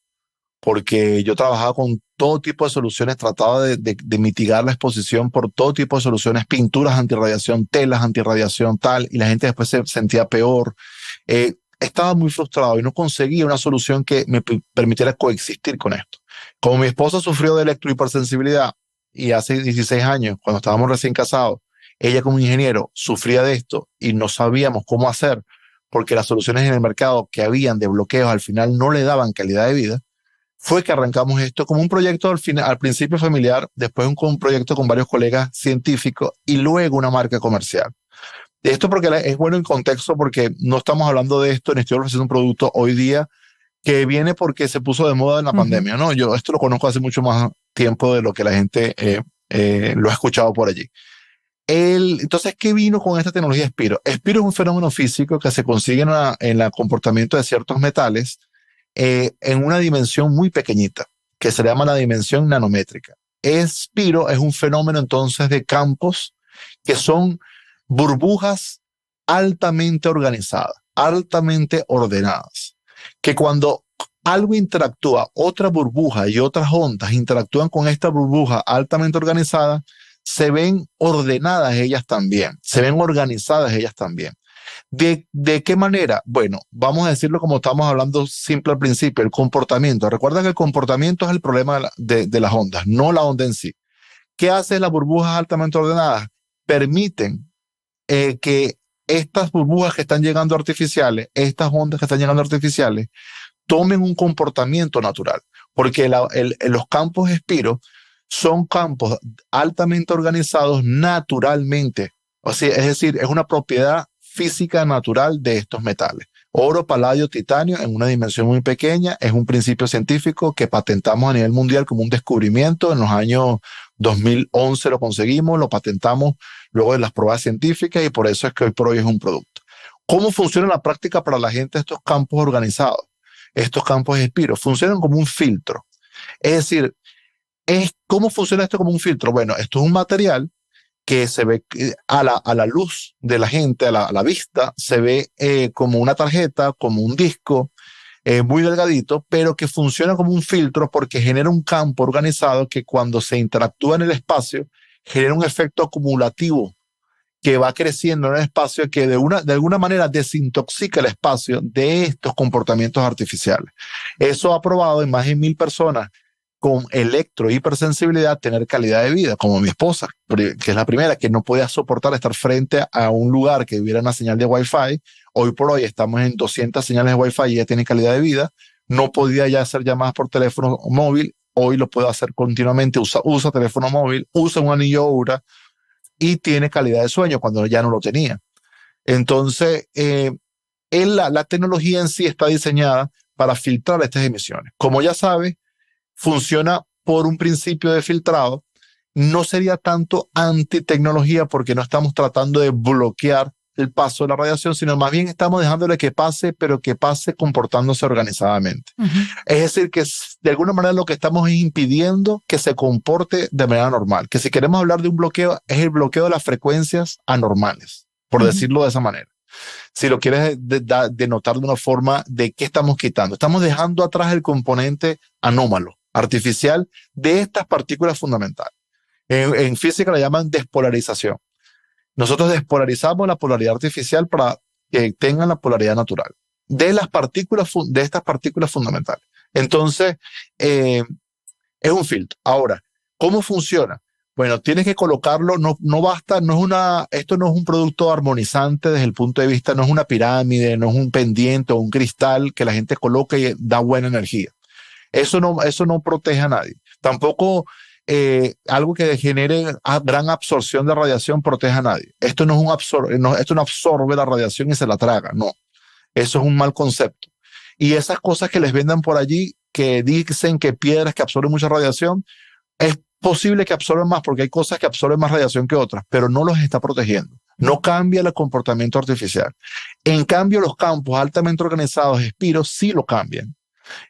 porque yo trabajaba con todo tipo de soluciones, trataba de mitigar la exposición por todo tipo de soluciones, pinturas antirradiación, telas antirradiación, tal, y la gente después se sentía peor. Estaba muy frustrado y no conseguía una solución que me permitiera coexistir con esto. Como mi esposa sufrió de electrohipersensibilidad y hace 16 años, cuando estábamos recién casados, ella como ingeniero sufría de esto y no sabíamos cómo hacer porque las soluciones en el mercado que habían de bloqueos al final no le daban calidad de vida. Fue que arrancamos esto como un proyecto al principio familiar, después un proyecto con varios colegas científicos y luego una marca comercial. Esto porque es bueno en contexto porque no estamos hablando de esto, ni estoy ofreciendo un producto hoy día que viene porque se puso de moda en la pandemia, ¿no? Yo esto lo conozco hace mucho más tiempo de lo que la gente lo ha escuchado por allí. Entonces, ¿qué vino con esta tecnología Spiro? Spiro es un fenómeno físico que se consigue en el comportamiento de ciertos metales en una dimensión muy pequeñita, que se llama la dimensión nanométrica. Spiro es un fenómeno entonces de campos que son burbujas altamente organizadas, altamente ordenadas, que cuando algo interactúa, otra burbuja y otras ondas interactúan con esta burbuja altamente organizada, se ven ordenadas ellas también, se ven organizadas ellas también. ¿De qué manera? Bueno, vamos a decirlo como estamos hablando simple al principio, el comportamiento. Recuerda que el comportamiento es el problema de las ondas, no la onda en sí. ¿Qué hacen las burbujas altamente ordenadas? Permiten que estas burbujas que están llegando artificiales, estas ondas que están llegando artificiales, tomen un comportamiento natural, porque los campos Spiro son campos altamente organizados naturalmente. O sea, es decir, es una propiedad física natural de estos metales. Oro, paladio, titanio en una dimensión muy pequeña es un principio científico que patentamos a nivel mundial como un descubrimiento. En los años 2011 lo conseguimos, lo patentamos luego de las pruebas científicas y por eso es que hoy por hoy es un producto. ¿Cómo funciona en la práctica para la gente estos campos organizados? Estos campos Spiro funcionan como un filtro. Es decir, ¿cómo funciona esto como un filtro? Bueno, esto es un material que se ve a la luz de la gente, a la vista, se ve como una tarjeta, como un disco, muy delgadito, pero que funciona como un filtro porque genera un campo organizado que cuando se interactúa en el espacio, genera un efecto acumulativo que va creciendo en el espacio que de alguna manera desintoxica el espacio de estos comportamientos artificiales. Eso ha probado en más de 1,000 personas con hipersensibilidad tener calidad de vida, como mi esposa, que es la primera, que no podía soportar estar frente a un lugar que hubiera una señal de Wi-Fi. Hoy por hoy estamos en 200 señales de Wi-Fi y ella tiene calidad de vida. No podía ya hacer llamadas por teléfono móvil, hoy lo puede hacer continuamente, usa teléfono móvil, usa un anillo Oura y tiene calidad de sueño cuando ya no lo tenía. Entonces, la tecnología en sí está diseñada para filtrar estas emisiones. Como ya sabes, funciona por un principio de filtrado. No sería tanto antitecnología porque no estamos tratando de bloquear el paso de la radiación, sino más bien estamos dejándole que pase, pero que pase comportándose organizadamente. Es decir, que de alguna manera lo que estamos es impidiendo que se comporte de manera normal. Que si queremos hablar de un bloqueo, es el bloqueo de las frecuencias anormales, por decirlo de esa manera. Si lo quieres denotar de una forma de qué estamos quitando. Estamos dejando atrás el componente anómalo, artificial, de estas partículas fundamentales. En física la llaman despolarización. Nosotros despolarizamos la polaridad artificial para que tengan la polaridad natural de estas partículas fundamentales. Entonces, es un filtro. Ahora, ¿cómo funciona? Bueno, tienes que colocarlo, no basta, esto no es un producto armonizante desde el punto de vista, no es una pirámide, no es un pendiente o un cristal que la gente coloca y da buena energía. Eso no protege a nadie. Tampoco algo que genere gran absorción de radiación protege a nadie. Esto esto no absorbe la radiación y se la traga, no. Eso es un mal concepto. Y esas cosas que les vendan por allí, que dicen que piedras que absorben mucha radiación, es posible que absorben más porque hay cosas que absorben más radiación que otras, pero no los está protegiendo. No cambia el comportamiento artificial. En cambio, los campos altamente organizados, Spiro, sí lo cambian.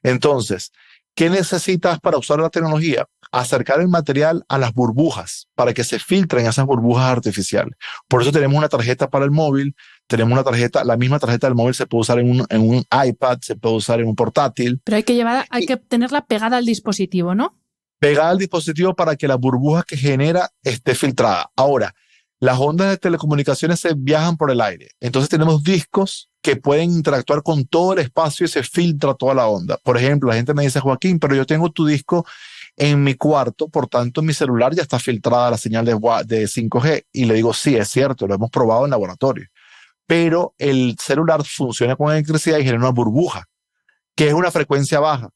Entonces, ¿qué necesitas para usar la tecnología? Acercar el material a las burbujas para que se filtren esas burbujas artificiales. Por eso tenemos una tarjeta para el móvil, tenemos una tarjeta, la misma tarjeta del móvil se puede usar en un iPad, se puede usar en un portátil. Pero hay que tenerla pegada al dispositivo, ¿no? Pegada al dispositivo para que la burbuja que genera esté filtrada. Ahora, las ondas de telecomunicaciones se viajan por el aire. Entonces tenemos discos que pueden interactuar con todo el espacio y se filtra toda la onda. Por ejemplo, la gente me dice, Joaquín, pero yo tengo tu disco en mi cuarto, por tanto en mi celular ya está filtrada la señal de 5G. Y le digo, sí, es cierto, lo hemos probado en laboratorio. Pero el celular funciona con electricidad y genera una burbuja, que es una frecuencia baja.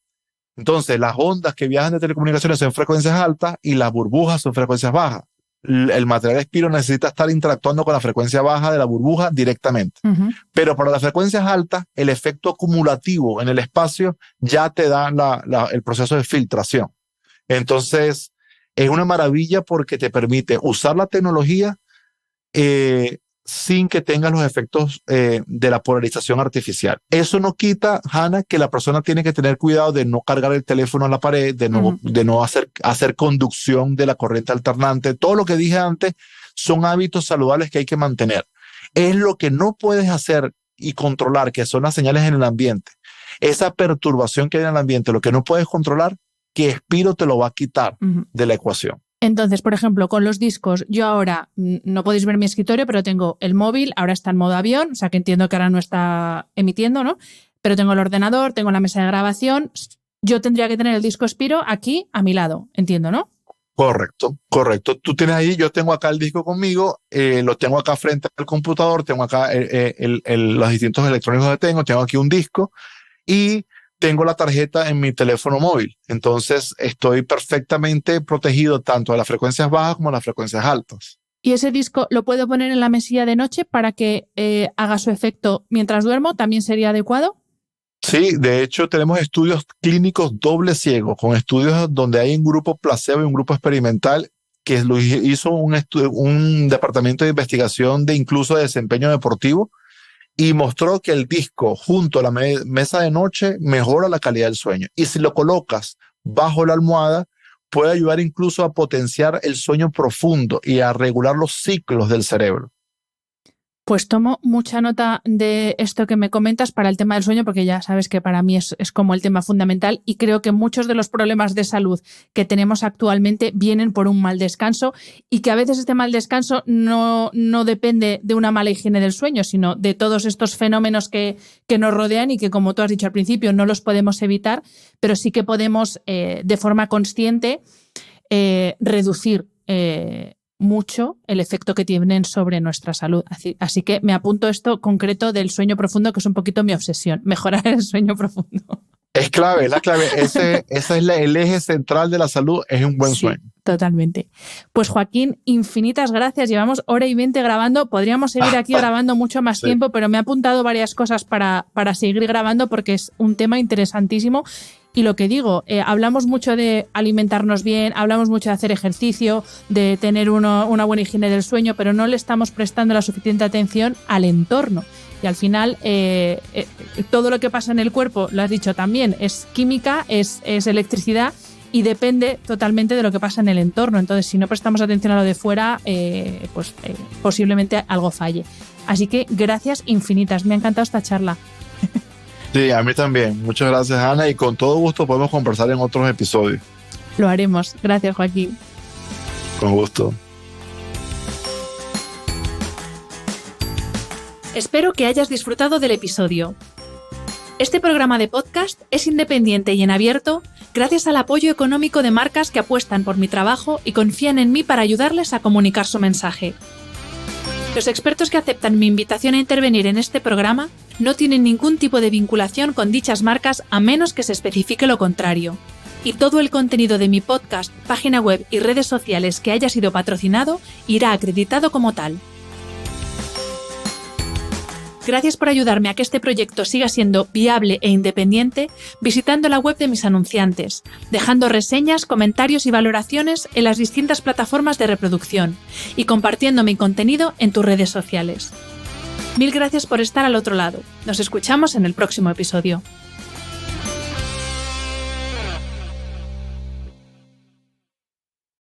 Entonces, las ondas que viajan de telecomunicaciones son frecuencias altas y las burbujas son frecuencias bajas. El material Spiro necesita estar interactuando con la frecuencia baja de la burbuja directamente. Uh-huh. Pero para las frecuencias altas, el efecto acumulativo en el espacio ya te da el proceso de filtración. Entonces, es una maravilla porque te permite usar la tecnología sin que tenga los efectos de la polarización artificial. Eso no quita, Hannah, que la persona tiene que tener cuidado de no cargar el teléfono a la pared, de no hacer conducción de la corriente alternante. Todo lo que dije antes son hábitos saludables que hay que mantener. Es lo que no puedes hacer y controlar, que son las señales en el ambiente. Esa perturbación que hay en el ambiente, lo que no puedes controlar, que Spiro te lo va a quitar de la ecuación. Entonces, por ejemplo, con los discos, yo ahora, no podéis ver mi escritorio, pero tengo el móvil, ahora está en modo avión, o sea que entiendo que ahora no está emitiendo, ¿no? Pero tengo el ordenador, tengo la mesa de grabación, yo tendría que tener el disco Spiro aquí a mi lado, entiendo, ¿no? Correcto. Tú tienes ahí, yo tengo acá el disco conmigo, lo tengo acá frente al computador, tengo acá los distintos electrónicos que tengo aquí un disco y tengo la tarjeta en mi teléfono móvil. Entonces estoy perfectamente protegido tanto de las frecuencias bajas como de las frecuencias altas. ¿Y ese disco lo puedo poner en la mesilla de noche para que haga su efecto mientras duermo? ¿También sería adecuado? Sí, de hecho tenemos estudios clínicos doble ciego, con estudios donde hay un grupo placebo y un grupo experimental que lo hizo un departamento de investigación de incluso de desempeño deportivo, y mostró que el disco junto a la mesa de noche mejora la calidad del sueño. Y si lo colocas bajo la almohada, puede ayudar incluso a potenciar el sueño profundo y a regular los ciclos del cerebro. Pues tomo mucha nota de esto que me comentas para el tema del sueño, porque ya sabes que para mí es como el tema fundamental, y creo que muchos de los problemas de salud que tenemos actualmente vienen por un mal descanso, y que a veces este mal descanso no depende de una mala higiene del sueño, sino de todos estos fenómenos que nos rodean y que, como tú has dicho al principio, no los podemos evitar, pero sí que podemos de forma consciente reducir mucho el efecto que tienen sobre nuestra salud. Así que me apunto esto concreto del sueño profundo, que es un poquito mi obsesión, mejorar el sueño profundo. Es clave, la clave. Ese es el eje central de la salud, es un buen sueño. Totalmente. Pues Joaquín, infinitas gracias. Llevamos 1:20 grabando. Podríamos seguir aquí grabando mucho más tiempo, pero me he apuntado varias cosas para seguir grabando porque es un tema interesantísimo. Y lo que digo, hablamos mucho de alimentarnos bien, hablamos mucho de hacer ejercicio, de tener una buena higiene del sueño, pero no le estamos prestando la suficiente atención al entorno. Y al final, todo lo que pasa en el cuerpo, lo has dicho también, es química, es electricidad y depende totalmente de lo que pasa en el entorno. Entonces, si no prestamos atención a lo de fuera, posiblemente algo falle. Así que gracias infinitas. Me ha encantado esta charla. Sí, a mí también. Muchas gracias, Ana, y con todo gusto podemos conversar en otros episodios. Lo haremos. Gracias, Joaquín. Con gusto. Espero que hayas disfrutado del episodio. Este programa de podcast es independiente y en abierto gracias al apoyo económico de marcas que apuestan por mi trabajo y confían en mí para ayudarles a comunicar su mensaje. Los expertos que aceptan mi invitación a intervenir en este programa no tienen ningún tipo de vinculación con dichas marcas a menos que se especifique lo contrario. Y todo el contenido de mi podcast, página web y redes sociales que haya sido patrocinado irá acreditado como tal. Gracias por ayudarme a que este proyecto siga siendo viable e independiente visitando la web de mis anunciantes, dejando reseñas, comentarios y valoraciones en las distintas plataformas de reproducción y compartiendo mi contenido en tus redes sociales. Mil gracias por estar al otro lado. Nos escuchamos en el próximo episodio.